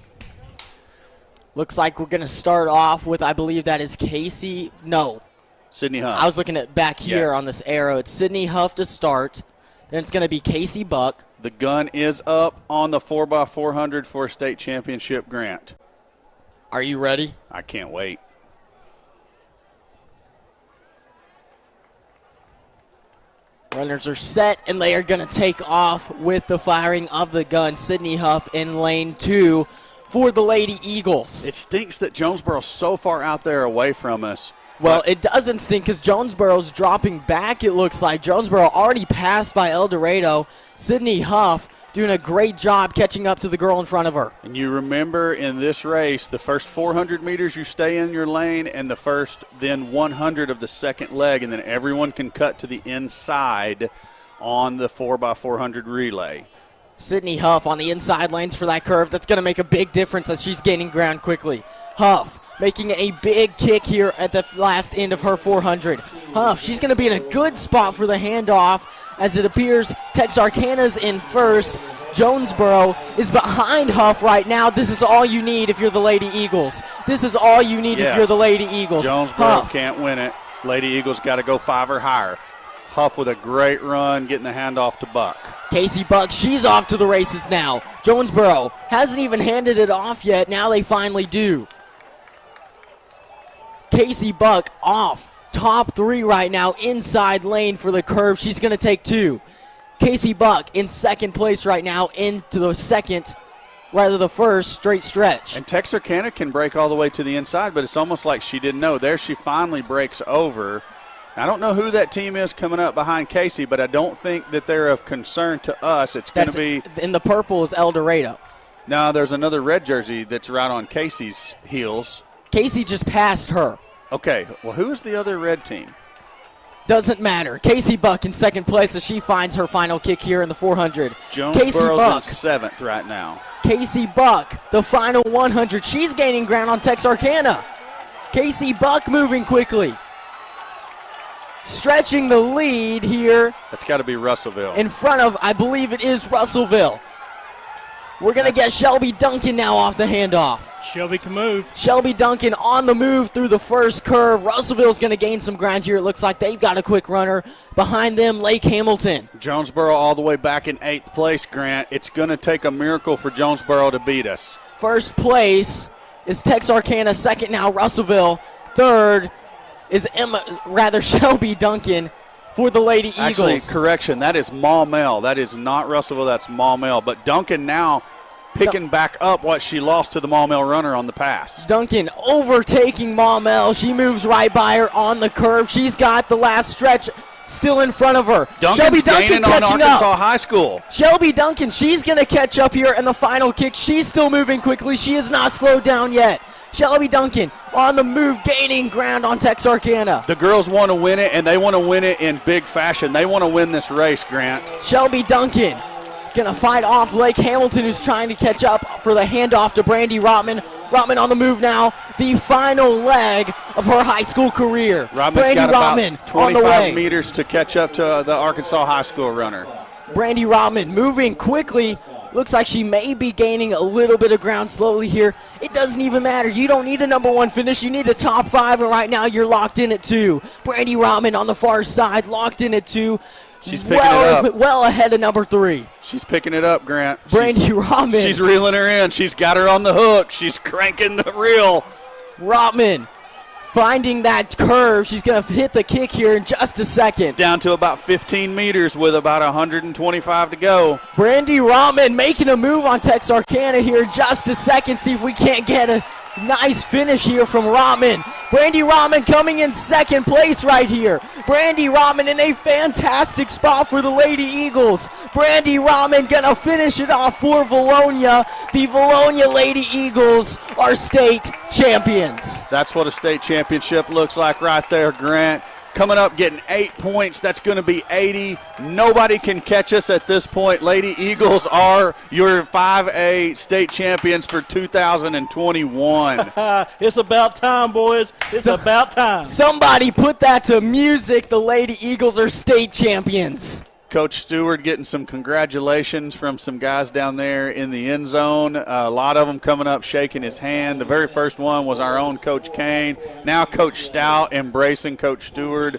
Looks like we're going to start off with, I believe that is Casey. No. Sydney Huff. I was looking at back here on this arrow. It's Sydney Huff to start. Then it's going to be Casey Buck. The gun is up on the 4x400 for a state championship, Grant. Are you ready? I can't wait. Runners are set, and they are going to take off with the firing of the gun. Sydney Huff in lane 2 for the Lady Eagles. It stinks that Jonesboro's so far out there away from us. Well, it doesn't stink because Jonesboro's dropping back, it looks like. Jonesboro already passed by El Dorado. Sydney Huff doing a great job catching up to the girl in front of her. And you remember in this race, the first 400 meters you stay in your lane, and the first then 100 of the second leg, and then everyone can cut to the inside on the 4x400 relay. Sydney Huff on the inside lanes for that curve. That's going to make a big difference as she's gaining ground quickly. Huff making a big kick here at the last end of her 400. Huff, she's going to be in a good spot for the handoff as it appears Texarkana's in first. Jonesboro is behind Huff right now. This is all you need if you're the Lady Eagles. This is all you need if you're the Lady Eagles. Jonesboro Huff can't win it. Lady Eagles got to go 5 or higher. Huff with a great run, getting the handoff to Buck. Casey Buck, she's off to the races now. Jonesboro hasn't even handed it off yet. Now they finally do. Casey Buck off. Top 3 right now, inside lane for the curve. She's going to take 2. Casey Buck in second place right now into the first straight stretch. And Texarkana can break all the way to the inside, but it's almost like she didn't know. There she finally breaks over. I don't know who that team is coming up behind Casey, but I don't think that they're of concern to us. It's going to be – in the purple is El Dorado. No, there's another red jersey that's right on Casey's heels. Casey just passed her. Okay, well, who's the other red team? Doesn't matter. Casey Buck in second place as she finds her final kick here in the 400. Jonesboro's in 7th right now. Casey Buck, the final 100. She's gaining ground on Texarkana. Casey Buck moving quickly. Stretching the lead here. That's got to be Russellville. In front of, I believe it is Russellville. We're going to get Shelby Duncan now off the handoff. Shelby can move. Shelby Duncan on the move through the first curve. Russellville's going to gain some ground here. It looks like they've got a quick runner. Behind them, Lake Hamilton. Jonesboro all the way back in 8th place, Grant. It's going to take a miracle for Jonesboro to beat us. First place is Texarkana. Second now, Russellville. Third is Shelby Duncan for the Lady Eagles. Actually, correction, that is Maumelle. That is not Russellville, that's Maumelle. But Duncan now picking back up what she lost to the Maumelle runner on the pass. Duncan overtaking Maumelle. She moves right by her on the curve. She's got the last stretch still in front of her. Shelby Duncan gaining on Arkansas High School. Shelby Duncan, she's going to catch up here in the final kick. She's still moving quickly. She is not slowed down yet. Shelby Duncan on the move, gaining ground on Texarkana. The girls want to win it, and they want to win it in big fashion. They want to win this race, Grant. Shelby Duncan going to fight off Lake Hamilton, who's trying to catch up for the handoff to Brandy Rotman. Rotman on the move now, the final leg of her high school career. Rotman's got about 25 meters to catch up to the Arkansas High School runner. Brandy Rotman moving quickly. Looks like she may be gaining a little bit of ground slowly here. It doesn't even matter. You don't need a number 1 finish. You need a top 5, and right now you're locked in at 2. Brandy Rotman on the far side, locked in at 2. She's picking it up. Well ahead of number 3. She's picking it up, Grant. Brandy Rotman. She's reeling her in. She's got her on the hook. She's cranking the reel. Rotman finding that curve. She's going to hit the kick here in just a second. Down to about 15 meters with about 125 to go. Brandy Rotman making a move on Texarkana here in just a second. See if we can't get a nice finish here from Rotman. Brandy Rotman coming in second place right here. Brandy Rotman in a fantastic spot for the Lady Eagles. Brandy Rotman gonna finish it off for Valonia. The Valonia Lady Eagles are state champions. That's what a state championship looks like right there, Grant. Coming up, getting 8 points. That's going to be 80. Nobody can catch us at this point. Lady Eagles are your 5A state champions for 2021. It's about time, boys. It's about time. Somebody put that to music. The Lady Eagles are state champions. Coach Stewart getting some congratulations from some guys down there in the end zone. A lot of them coming up shaking his hand. The very first one was our own Coach Kane. Now Coach Stout embracing Coach Stewart.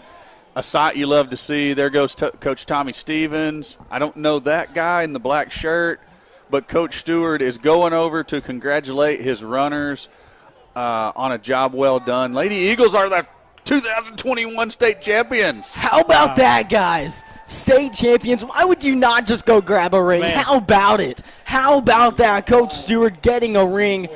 a sight you love to see. There goes Coach Tommy Stevens. I don't know that guy in the black shirt, but Coach Stewart is going over to congratulate his runners on a job well done. Lady Eagles are the 2021 state champions. How about that, guys? State champions. Why would you not just go grab a ring? Man. How about it? How about that? Coach Stewart getting a ring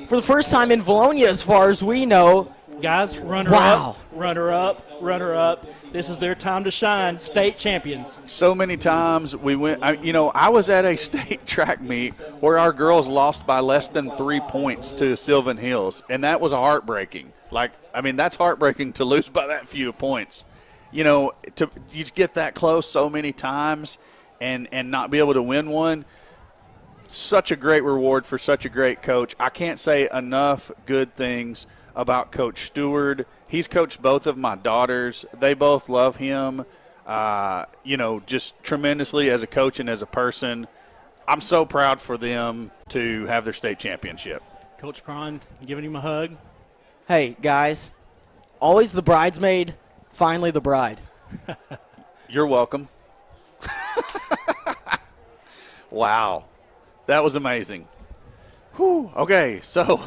for the first time in Valonia, as far as we know. Guys, runner Wow. up, runner up, runner up. This is their time to shine. State champions. So many times we went, I was at a state track meet where our girls lost by less than 3 points to Sylvan Hills, and that was heartbreaking. That's heartbreaking to lose by that few points. You get that close so many times and not be able to win one. Such a great reward for such a great coach. I can't say enough good things about Coach Stewart. He's coached both of my daughters. They both love him, just tremendously as a coach and as a person. I'm so proud for them to have their state championship. Coach Cron giving him a hug. Hey, guys, always the bridesmaid, finally the bride. You're welcome. Wow. That was amazing. Whew. Okay, so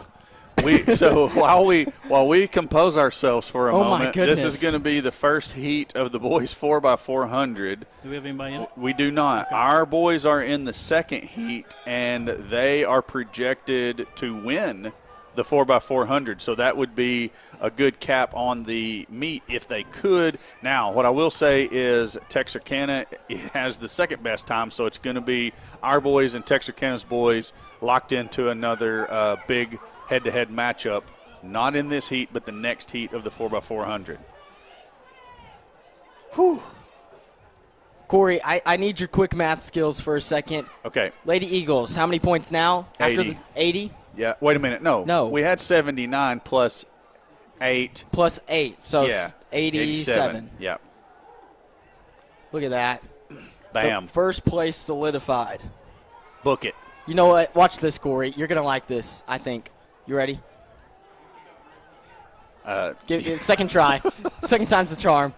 while we compose ourselves for a Oh, my moment, this goodness. is going to be the first heat of the boys 4x400. Do we have anybody in it? We do not. Okay. Our boys are in the second heat, and they are projected to win the 4x400. So that would be a good cap on the meet if they could. Now, what I will say is Texarkana has the second best time, so it's going to be our boys and Texarkana's boys locked into another big head-to-head matchup. Not in this heat, but the next heat of the 4x400. Whew. Corey, I need your quick math skills for a second. Okay. Lady Eagles, how many points now? 80. 80? Yeah. Wait a minute. No. We had 79 plus 8. Plus 8, so Yeah. 87. Yeah. Look at that. Bam. The first place solidified. Book it. You know what? Watch this, Corey. You're going to like this, I think. You ready? Give it second try. Second time's the charm.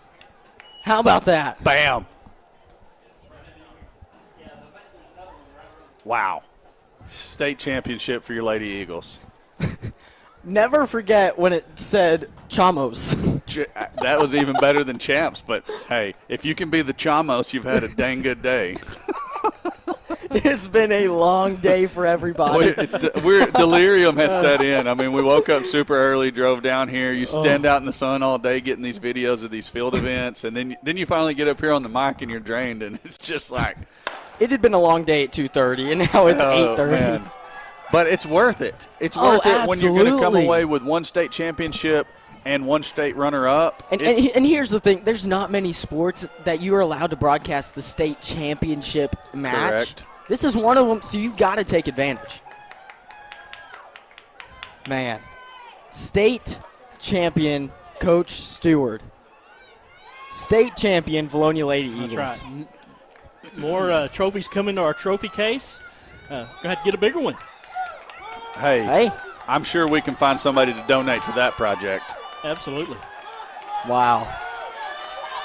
How about that? Bam. Wow. State championship for your Lady Eagles. Never forget when it said Chamos. That was even better than champs, but hey, if you can be the Chamos, you've had a dang good day. It's been a long day for everybody. Delirium has set in. I mean, we woke up super early, drove down here. You stand out in the sun all day getting these videos of these field events, and then you finally get up here on the mic and you're drained, and it's just like. It had been a long day at 2:30, and now it's 8:30. Man. But it's worth it. It's worth it when you're going to come absolutely. away with one state championship and one state runner-up. And here's the thing. There's not many sports that you are allowed to broadcast the state championship match. Correct. This is one of them, so you've got to take advantage. Man. State champion Coach Stewart. State champion Valonia Lady Eagles. That's right. More trophies coming to our trophy case. Go ahead and get a bigger one. Hey, I'm sure we can find somebody to donate to that project. Absolutely. Wow.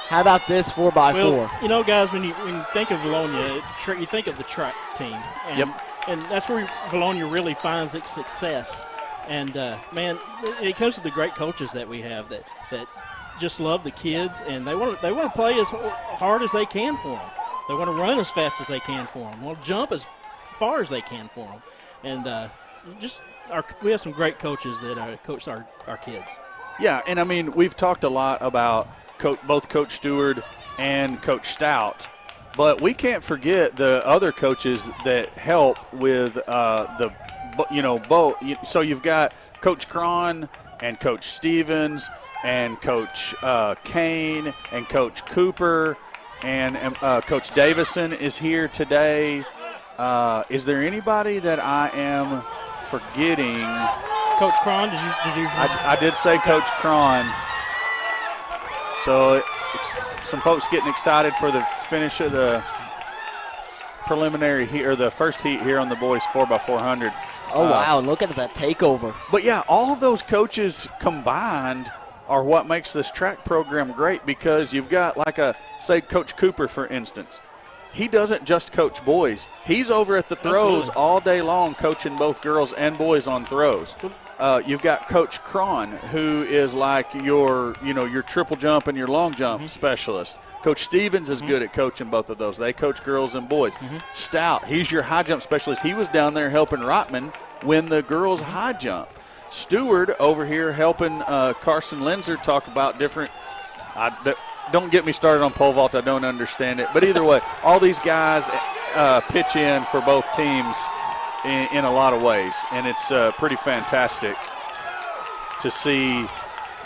How about this 4x4? Well, guys, when you think of Valonia, you think of the track team. And, Yep. And that's where Valonia really finds its success. And, man, it comes to the great coaches that we have that just love the kids, and they want to play as hard as they can for them. They want to run as fast as they can for them. Want to jump as far as they can for them. And we have some great coaches that coach our kids. Yeah, and I mean, we've talked a lot about both Coach Stewart and Coach Stout, but we can't forget the other coaches that help with both. So you've got Coach Cron and Coach Stevens and Coach Kane and Coach Cooper and Coach Davison is here today. Is there anybody that I am forgetting? Coach Cron, did you? I did say Coach Cron. So some folks getting excited for the finish of the preliminary heat, or the first heat here on the boys 4x400. Oh, wow, and look at that takeover. But, yeah, all of those coaches combined are what makes this track program great, because you've got say Coach Cooper, for instance. He doesn't just coach boys. He's over at the throws all day long, coaching both girls and boys on throws. You've got Coach Cron, who is like your triple jump and your long jump specialist. Coach Stevens is good at coaching both of those. They coach girls and boys. Stout, he's your high jump specialist. He was down there helping Rotman win the girls' high jump. Stewart over here helping Carson Lenzer talk about different don't get me started on pole vault. I don't understand it. But either way, all these guys pitch in for both teams in a lot of ways. And it's pretty fantastic to see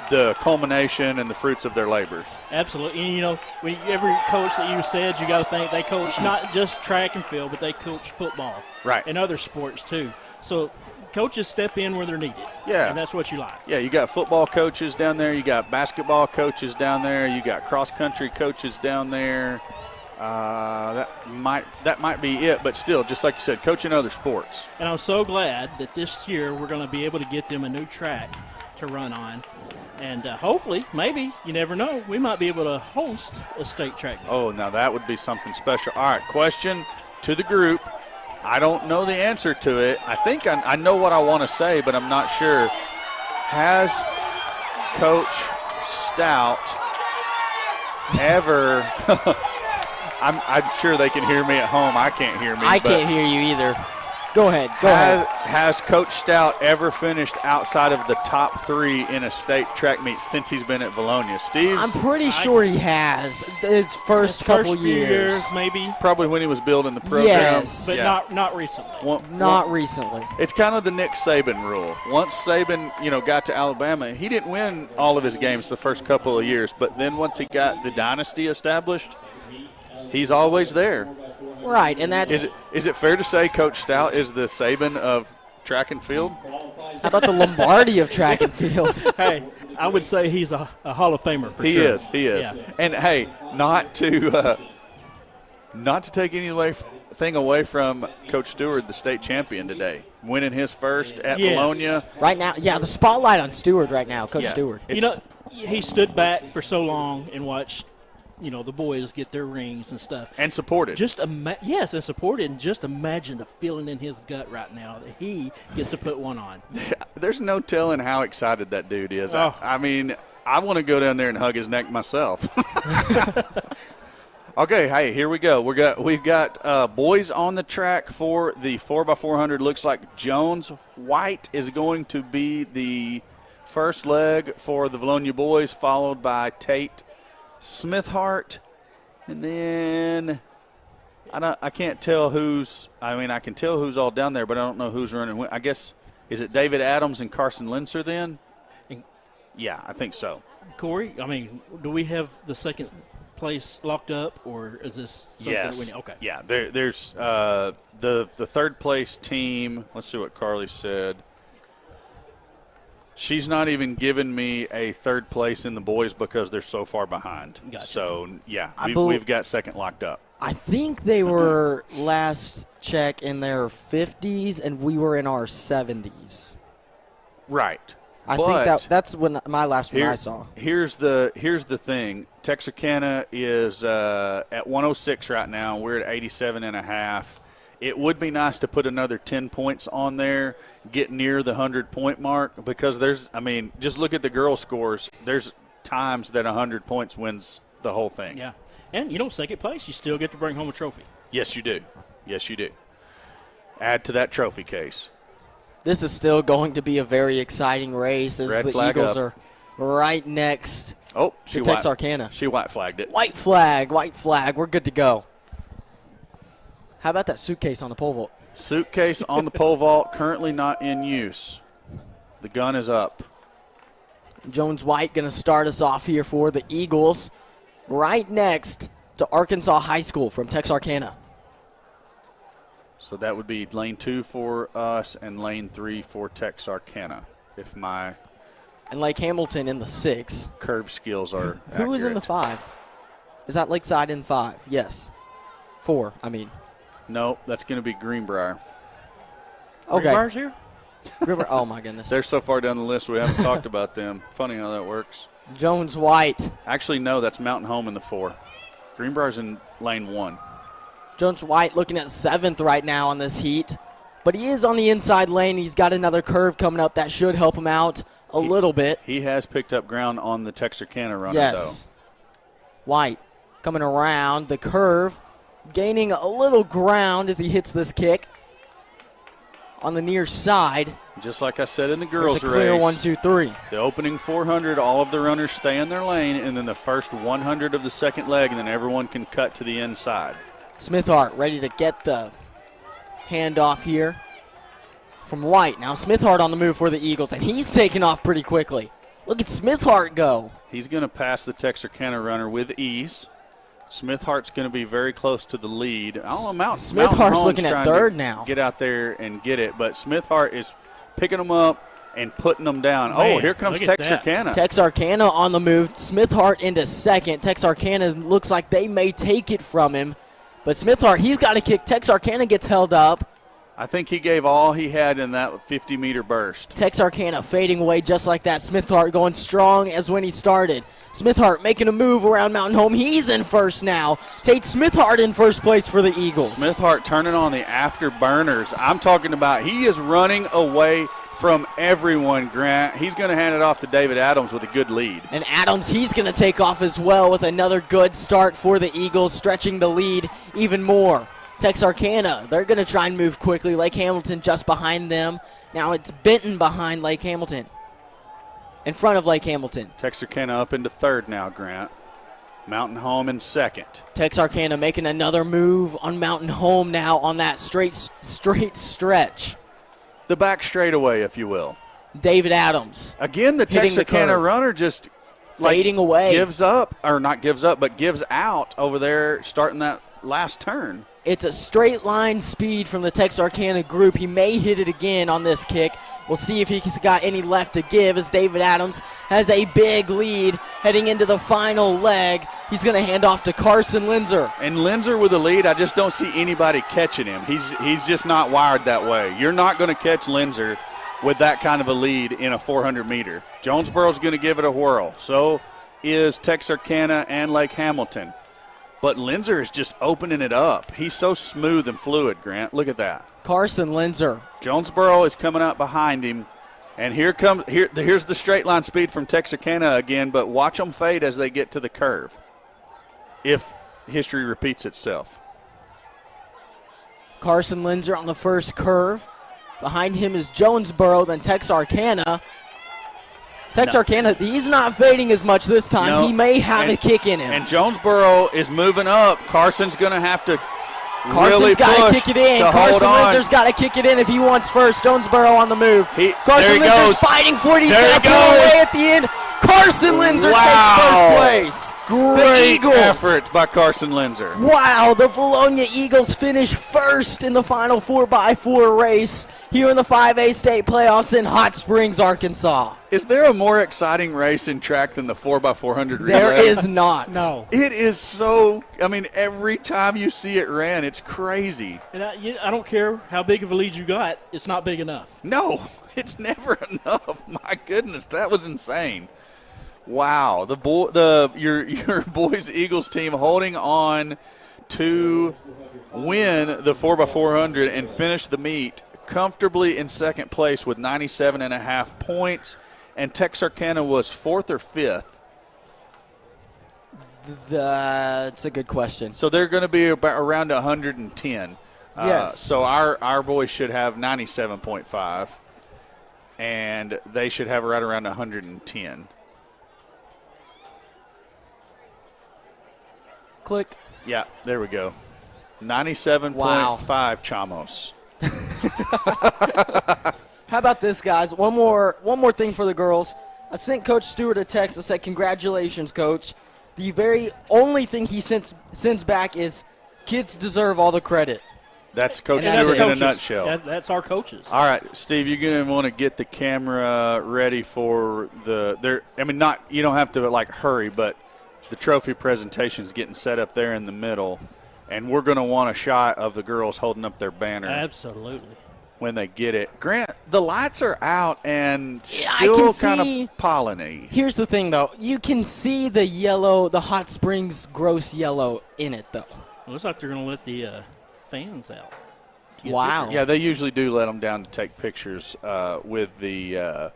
the culmination and the fruits of their labors. Absolutely. And, every coach that you said, you got to think they coach not just track and field, but they coach football. Right. And other sports, too. So coaches step in where they're needed. Yeah. And that's what you like. Yeah, you got football coaches down there. You got basketball coaches down there. You got cross-country coaches down there. That might be it, but still, just like you said, coaching other sports. And I'm so glad that this year we're going to be able to get them a new track to run on. And hopefully, maybe, you never know, we might be able to host a state track meet. Oh, now that would be something special. All right, question to the group. I don't know the answer to it. I think I know what I want to say, but I'm not sure. Has Coach Stout ever I'm sure they can hear me at home. I can't hear me. I can't hear you either. Go ahead. Has Coach Stout ever finished outside of the top 3 in a state track meet since he's been at Valonia? Steve? I'm pretty sure he has. His first couple few years. maybe. Probably when he was building the program. Yes. But not recently. Not recently. It's kind of the Nick Saban rule. Once Saban, got to Alabama, he didn't win all of his games the first couple of years, but then once he got the dynasty established, he's always there. Right, and that's... Is it fair to say Coach Stout is the Saban of track and field? How about the Lombardi of track and field? Hey, I would say he's a Hall of Famer for sure. He is. Yeah. And, hey, not to take anything away from Coach Stewart, the state champion today, winning his first at Valonia. Right now, the spotlight on Stewart right now, Coach Stewart. He stood back for so long and watched the boys get their rings and stuff. And supported. And supported. And just imagine the feeling in his gut right now that he gets to put one on. There's no telling how excited that dude is. Oh. I mean, I want to go down there and hug his neck myself. Okay, hey, here we go. We've got boys on the track for the 4x400. Looks like Jones White is going to be the first leg for the Valonia boys, followed by Tate Smithhart, and then I can't tell who's. I can tell who's all down there, but I don't know who's running. I guess is it David Adams and Carson Linser then? Yeah, I think so. Corey, do we have the second place locked up, or is this something yes. that we need? Okay. Yeah, there's the third place team. Let's see what Carly said. She's not even given me a third place in the boys because they're so far behind. Gotcha. So, yeah, we've got second locked up. I think they were last check in their 50s, and we were in our 70s. Right. I think that's when my last one I saw. Here's the thing. Texarkana is at 106 right now. We're at 87.5. It would be nice to put another 10 points on there, get near the 100-point mark, because just look at the girls' scores. There's times that 100 points wins the whole thing. Yeah. And, second place, you still get to bring home a trophy. Yes, you do. Yes, you do. Add to that trophy case. This is still going to be a very exciting race as Red the flag Eagles up. are right next to Texarkana. She white flagged it. White flag. We're good to go. How about that suitcase on the pole vault? Suitcase on the pole vault, currently not in use. The gun is up. Jones White going to start us off here for the Eagles, right next to Arkansas High School from Texarkana. So that would be lane 2 for us and lane 3 for Texarkana, if my and Lake Hamilton in the 6. Curb skills are Who is in the 5? Is that Lakeside in 5? Yes. 4, No, that's going to be Greenbrier. Okay. Greenbrier's here? Oh, my goodness. They're so far down the list we haven't talked about them. Funny how that works. Jones White. Actually, no, that's Mountain Home in the 4. Greenbrier's in lane 1. Jones White looking at 7th right now on this heat. But he is on the inside lane. He's got another curve coming up that should help him out a little bit. He has picked up ground on the Texarkana runner, Yes. White coming around the curve, gaining a little ground as he hits this kick on the near side. though. Just like I said in the girls' There's a clear race. 1, 2, 3. The opening 400, all of the runners stay in their lane, and then the first 100 of the second leg, and then everyone can cut to the inside. Smithhart ready to get the handoff here from White. Now Smithhart on the move for the Eagles, and he's taking off pretty quickly. Look at Smithhart go. He's going to pass the Texarkana runner with ease. Smithhart's going to be very close to the lead. Smithhart's looking at third now. Get out there and get it, but Smithhart is picking them up and putting them down. Man, here comes look at Texarkana. Texarkana on the move. Smithhart into second. Texarkana looks like they may take it from him. But Smithhart, he's got a kick. Texarkana gets held up. I think he gave all he had in that 50-meter burst. Texarkana fading away just like that. Smithhart going strong as when he started. Smithhart making a move around Mountain Home. He's in first now. Tate Smithhart in first place for the Eagles. Smithhart turning on the afterburners. I'm talking about he is running away from everyone, Grant. He's going to hand it off to David Adams with a good lead. And Adams, he's going to take off as well with another good start for the Eagles, stretching the lead even more. Texarkana, they're going to try and move quickly. Lake Hamilton just behind them. Now it's Benton behind Lake Hamilton. In front of Lake Hamilton. Texarkana up into third now, Grant. Mountain Home in second. Texarkana making another move on Mountain Home now on that straight stretch. The back straightaway, if you will. David Adams. Again, the Hitting the Texarkana curve. runner just Fading away. gives up, or not gives up, but gives out over there starting that last turn. It's a straight line speed from the Texarkana group. He may hit it again on this kick. We'll see if he's got any left to give as David Adams has a big lead heading into the final leg. He's going to hand off to Carson Linzer. And Linzer with the lead, I just don't see anybody catching him. He's just not wired that way. You're not going to catch Linzer with that kind of a lead in a 400-meter. Jonesboro's going to give it a whirl. So is Texarkana and Lake Hamilton. But Linzer is just opening it up. He's so smooth and fluid, Grant. Look at that. Carson Linzer. Jonesboro is coming up behind him. And here's the straight line speed from Texarkana again, but watch them fade as they get to the curve, if history repeats itself. Carson Linzer on the first curve. Behind him is Jonesboro, then Texarkana. Texarkana, he's not fading as much this time. No. He may have a kick in him. And Jonesboro is moving up. Carson's going to have to Carson's got to kick it in. Carson Linzer's got to kick it in if he wants first. Jonesboro on the move. Carson Linzer's fighting for it. He's going to pull away at the end. Carson Linzer takes first place. Great effort by Carson Linzer. Wow, the Vilonia Eagles finish first in the final 4x4 race here in the 5A state playoffs in Hot Springs, Arkansas. Is there a more exciting race in track than the 4x400 relay? There is not. No. It is so, every time you see it ran, it's crazy. And I don't care how big of a lead you got, it's not big enough. No, it's never enough. My goodness, that was insane. Wow, your boys Eagles team holding on to win the 4x400 and finish the meet comfortably in second place with 97.5 points. And Texarkana was fourth or fifth. That's a good question. So they're going to be around 110. Yes. So our boys should have 97.5, and they should have right around 110. Click. Yeah, there we go. 97.5 Chamos. How about this, guys? One more thing for the girls. I sent Coach Stewart a text that said, "Congratulations, Coach." The very only thing he sends back is, "Kids deserve all the credit." That's Coach And that's Stewart in a coaches. nutshell. That's our coaches. All right, Steve, you're going to want to get the camera ready for you don't have to hurry, but the trophy presentation is getting set up there in the middle, and we're going to want a shot of the girls holding up their banner. Absolutely. when they get it. Grant, the lights are out and Yeah, I can still kind see- of pollen-y. Here's the thing, though. You can see the yellow, the Hot Springs gross yellow in it, though. It looks like they're going to let the fans out. to get Wow. pictures. Yeah, they usually do let them down to take pictures with the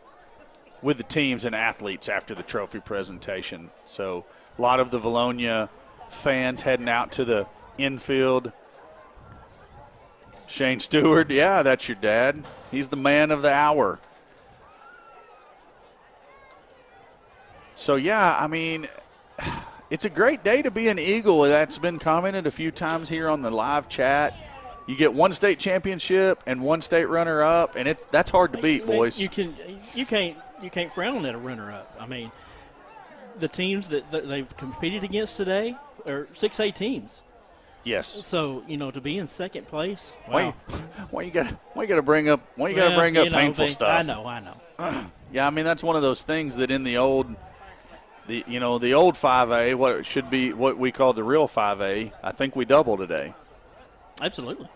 teams and athletes after the trophy presentation. So a lot of the Valonia fans heading out to the infield. Shane Stewart, yeah, that's your dad. He's the man of the hour. So, yeah, I mean, it's a great day to be an Eagle. That's been commented a few times here on the live chat. You get one state championship and one state runner-up, and that's hard to beat, boys. You can't frown at a runner-up. I mean, the teams that they've competed against today are 6A teams. Yes. So to be in second place. Wow. Why you gotta bring up painful stuff? I know. Yeah, I mean that's one of those things that in the old 5A, what should be what we call the real 5A, I think we double today. Absolutely.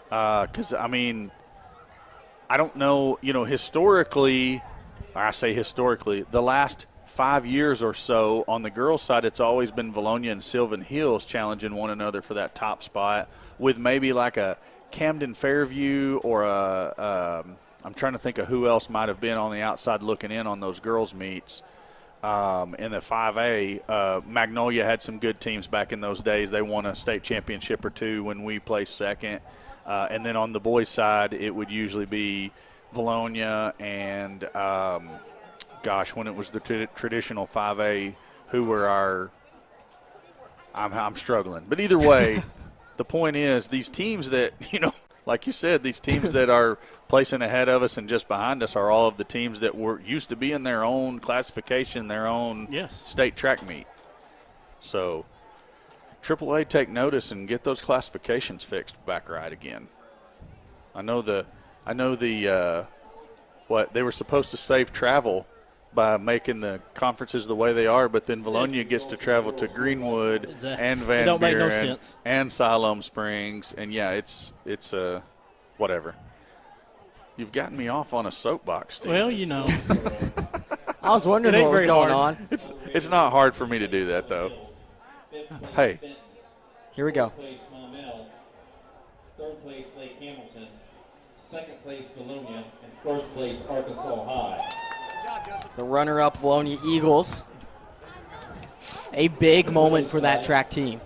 Because I mean, I don't know. Historically, I say historically, the last 5 years or so on the girls' side, it's always been Valonia and Sylvan Hills challenging one another for that top spot, with maybe like a Camden Fairview or I'm trying to think of who else might have been on the outside looking in on those girls' meets. In the 5A, Magnolia had some good teams back in those days. They won a state championship or two when we placed second. And then on the boys' side, it would usually be Valonia and when it was the traditional 5A, who were I'm struggling. But either way, the point is these teams that, like you said, these teams that are placing ahead of us and just behind us are all of the teams that used to be in their own classification, their own state track meet. So AAA, take notice and get those classifications fixed back right again. I know the what they were supposed to save travel by making the conferences the way they are, but then Valonia gets to travel to Greenwood and Van don't make no Buren sense. and Siloam Springs, and yeah, it's whatever. You've gotten me off on a soapbox, Steve. Well, I was wondering It ain't what was very going hard. on. It's not hard for me to do that though. Hey, Here we go. Place Maumelle, third place Lake Hamilton, second place Valonia, and first place Arkansas High. The runner-up Valonia Eagles. A big moment for that track team.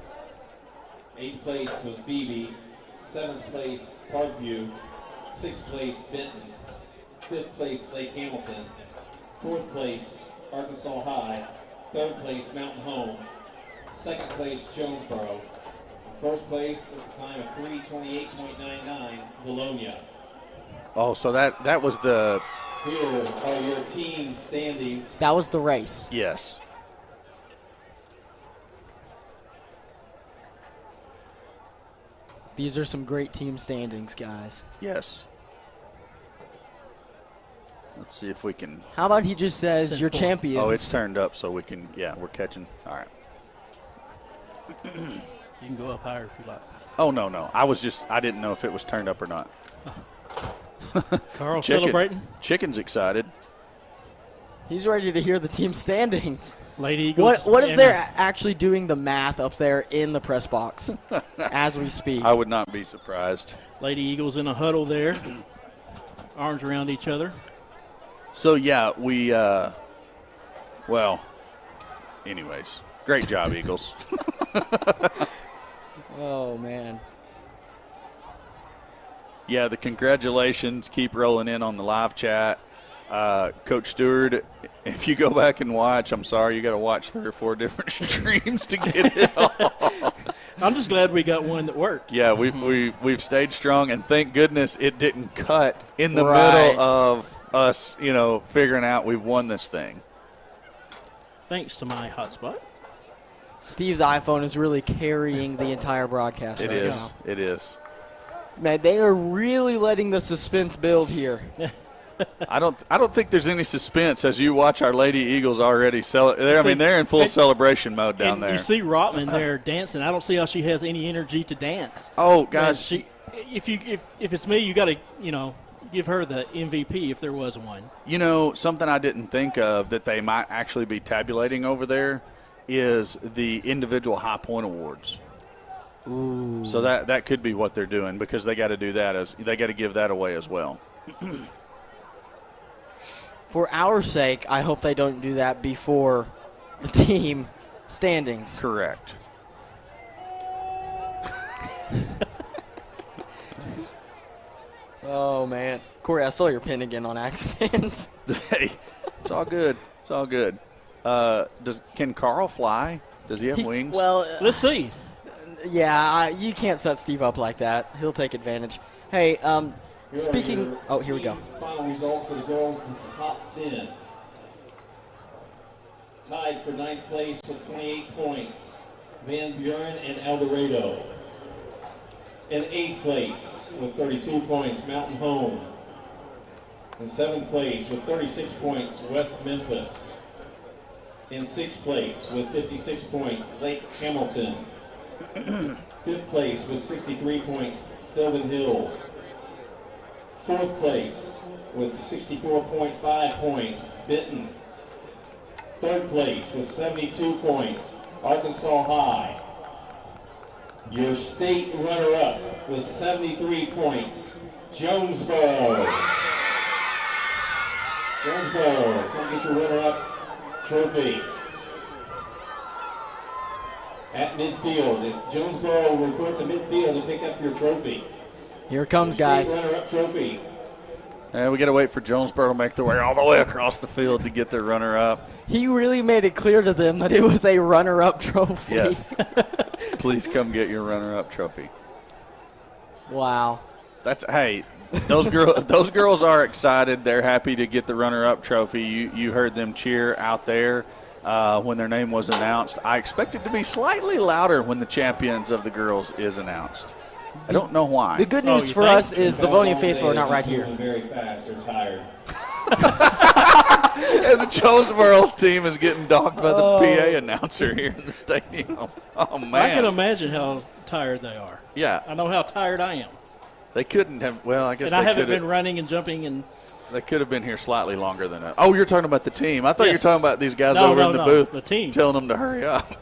Eighth place was Beebe, seventh place Parkview, sixth place Benton, fifth place Lake Hamilton, fourth place Arkansas High, third place Mountain Home, second place Jonesboro, and first place with a time of 3:28.99 Valonia. oh, so that was the Here are your team standings. That was the race. yes. These are some great team standings, guys. Yes. Let's see if we can. How about he just says you're champions? Oh, it's turned up so we can. Yeah, we're catching. All right. You can go up higher if you like. Oh no. I didn't know if it was turned up or not. Carl celebrating. Chicken's excited. He's ready to hear the team standings. Lady Eagles. What if they're actually doing the math up there in the press box as we speak? I would not be surprised. Lady Eagles in a huddle there, arms around each other. So yeah, we. Well, anyways, great job, Eagles. Oh, man. Yeah, the congratulations keep rolling in on the live chat. Coach Stewart, if you go back and watch, I'm sorry, you got to watch 3 or 4 different streams to get it all. I'm just glad we got one that worked. Yeah, we've stayed strong, and thank goodness it didn't cut in the Right. middle of us, figuring out we've won this thing. Thanks to my hotspot. Steve's iPhone is really carrying the entire broadcast. It right is. now. It is. Man, they are really letting the suspense build here. I don't think there's any suspense as you watch our Lady Eagles already they're in full celebration mode down And there. you see Rotman there dancing. I don't see how she has any energy to dance. Oh, guys, Man, if it's me, you got to give her the MVP if there was one. Something I didn't think of that they might actually be tabulating over there is the individual high point awards. Ooh. So that could be what they're doing, because they got to do that they got to give that away as well. For our sake, I hope they don't do that before the team standings. Correct. Oh, man. Corey, I saw your pin again on accident. Hey, it's all good. It's all good. Can Carl fly? Does he have wings? Well, Let's see. yeah, you can't set Steve up like that. He'll take advantage. Hey, speaking – oh, here we go. Final results for the girls in the top 10. Tied for 9th place with 28 points, Van Buren and El Dorado. In 8th place with 32 points, Mountain Home. In 7th place with 36 points, West Memphis. In 6th place with 56 points, Lake Hamilton. 5th place with 63 points, Sylvan Hills. 4th place with 64.5 points, Benton. 3rd place with 72 points, Arkansas High. Your state runner-up with 73 points, Jonesboro. Jonesboro, come get your runner-up trophy. At midfield, if Jonesboro will report to midfield to pick up your trophy. Here it comes, guys. State runner-up trophy. We got to wait for Jonesboro to make their way all the way across the field to get their runner-up. He really made it clear to them that it was a runner-up trophy. Yes. Please come get your runner-up trophy. Wow. Hey, those girls are excited. They're happy to get the runner-up trophy. You heard them cheer out there when their name was announced. I expect it to be slightly louder when the champions of the girls is announced. I don't know why. The good news for us is the Livonia faithful are not right here. Very fast, they're tired. And the Jonesboro's team is getting dogged by the PA announcer here in the stadium. Oh, man. I can imagine how tired they are. Yeah. I know how tired I am. They couldn't have – well, I guess and they I haven't could have been running and jumping and – they could have been here slightly longer than that. Oh, you're talking about the team. I thought you were Yes. talking about these guys No, over no, in the no, booth the team. telling them to hurry up.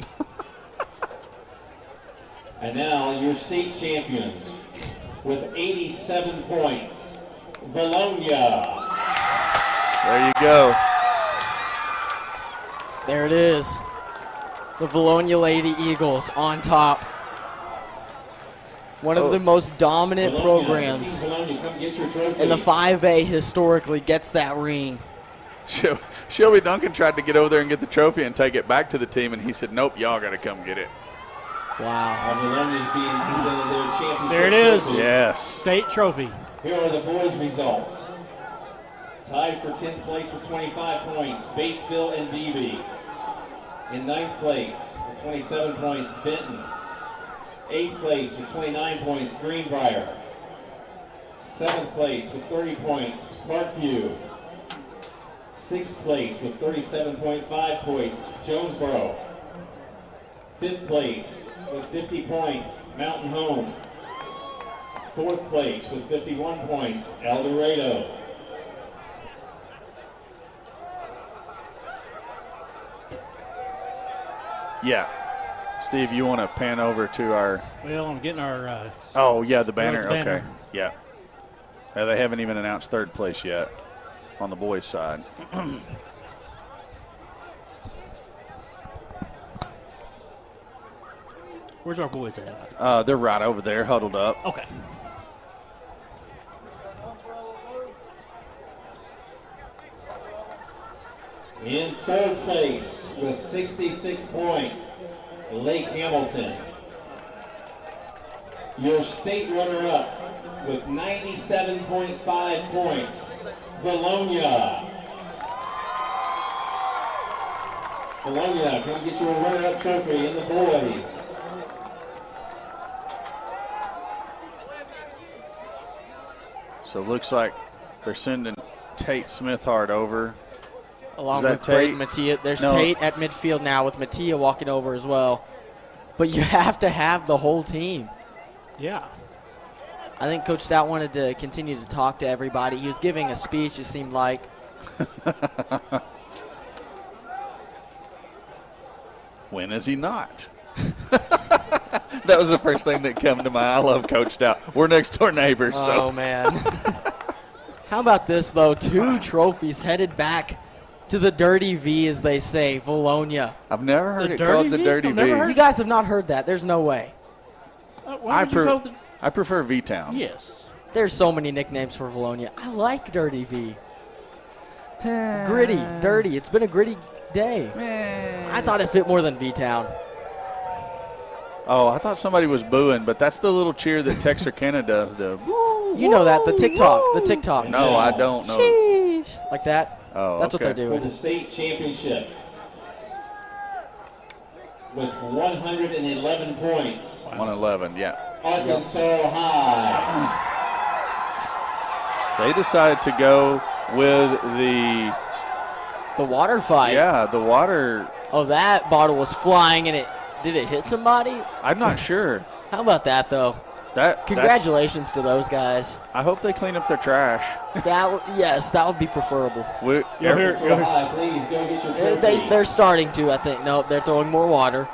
And now your state champions with 87 points, Bologna. There you go. There it is. The Bologna Lady Eagles on top. One of the most dominant programs Bologna, come get your trophy. in the 5A historically gets that ring. Shelby Duncan tried to get over there and get the trophy and take it back to the team, and he said, nope, y'all got to come get it. Wow. Bologna is being presented their championship. There it is. trophy. Yes. state trophy. Here are the boys' results. Tied for 10th place with 25 points, Batesville and Beebe. In 9th place with 27 points, Benton. 8th place with 29 points, Greenbrier. 7th place with 30 points, Parkview. 6th place with 37.5 points, Jonesboro. 5th place with 50 points, Mountain Home. 4th place with 51 points, El Dorado. Yeah. Steve, you want to pan over to our Well, I'm getting our oh, yeah, the banner. Girls' banner. Okay. Yeah. They haven't even announced third place yet on the boys' side. where's our boys at? They're right over there, huddled up. Okay. In 3rd place with 66 points, Lake Hamilton. Your state runner-up with 97.5 points, Bologna. Bologna, come get your runner-up trophy in the boys. So it looks like they're sending Tate Smithhart over. Along Is that with Braden Tate? Mattia. There's No. Tate at midfield now with Mattia walking over as well. But you have to have the whole team. Yeah. I think Coach Stout wanted to continue to talk to everybody. He was giving a speech, it seemed like. When is he not? That was the first thing that came to mind. I love Coach Stout. We're next door neighbors. Oh, man. How about this, though? 2 trophies headed back to the Dirty V, as they say, Valonia. I've never heard The it called Dirty the V? Dirty I've V. never heard You guys have not heard that. There's no way. Why would you call it I prefer V-Town. Yes. There's so many nicknames for Valonia. I like Dirty V. Gritty, dirty. It's been a gritty day. I thought it fit more than V-Town. Oh, I thought somebody was booing, but that's the little cheer that Texarkana does. The woo, You know that, the woo, TikTok. woo. The TikTok. No, I don't know. Sheesh. Like that. Oh, That's okay. what they're For doing. the state championship with 111 points, 111, yeah. Arkansas High. They decided to go with The water fight. the water. Oh, that bottle was flying and did it hit somebody? I'm not sure. How about that, though? That's- Congratulations to those guys. I hope they clean up their trash. Yes, that would be preferable. You'll hear. High, please go get your trophy. They're starting to, I think. No, they're throwing more water.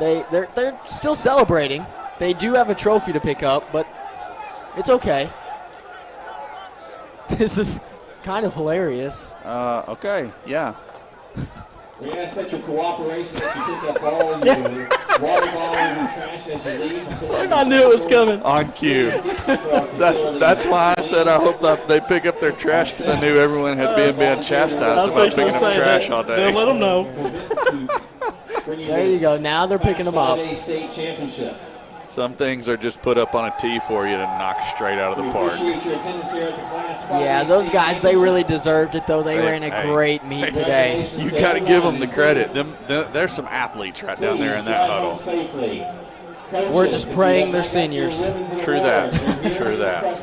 They're still celebrating. They do have a trophy to pick up, but it's okay. This is kind of hilarious. Okay, yeah. We ask that your cooperation that you pick up all your water bottles and trash as you leave. I knew it was coming. On cue. That's why I said I hope that they pick up their trash, because I knew everyone had been being I chastised was about fixing picking to up say trash that. all day. They'll let them know. There you go. Now they're picking them up. State championship. Some things are just put up on a tee for you to knock straight out of the We park. appreciate your attendance here at the Class 5A Yeah, those guys, they really deserved it, though. They Hey, ran a hey. great meet today. You got to give them the credit. There's some athletes right down there in that huddle. We're just praying they're seniors. True that. True that.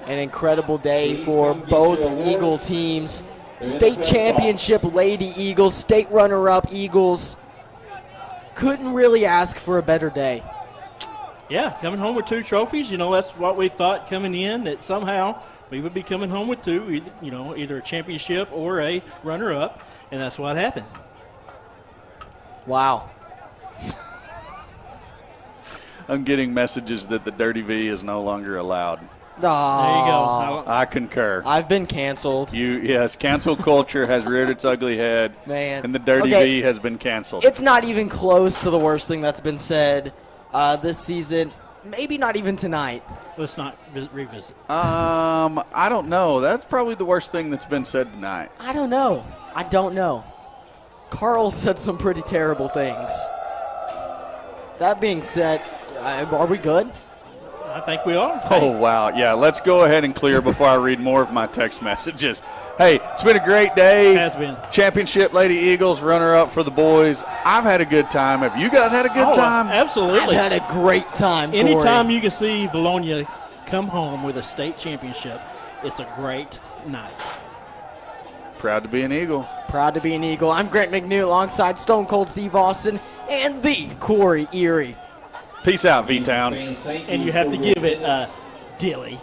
An incredible day for both Eagle teams. State championship Lady Eagles, state runner-up Eagles. Couldn't really ask for a better day. Yeah, coming home with 2 trophies. You know, that's what we thought coming in, that somehow we would be coming home with 2, either a championship or a runner-up, and that's what happened. Wow. I'm getting messages that the Dirty V is no longer allowed. There you go. I concur. I've been canceled. Yes, cancel culture has reared its ugly head, Man. and the Dirty Okay. V has been canceled. It's not even close to the worst thing that's been said this season. Maybe not even tonight. Let's not revisit. I don't know. That's probably the worst thing that's been said tonight. I don't know. Carl said some pretty terrible things. That being said, are we good? I think we are. Oh, wow. Yeah, let's go ahead and clear before I read more of my text messages. Hey, it's been a great day. It has been. Championship Lady Eagles, runner-up for the boys. I've had a good time. Have you guys had a good time? Absolutely. I've had a great time, Corey. Anytime you can see Bologna come home with a state championship, it's a great night. Proud to be an Eagle. Proud to be an Eagle. I'm Grant McNew alongside Stone Cold Steve Austin and the Corey Erie. Peace out, V-Town. And you have to give it Dilly.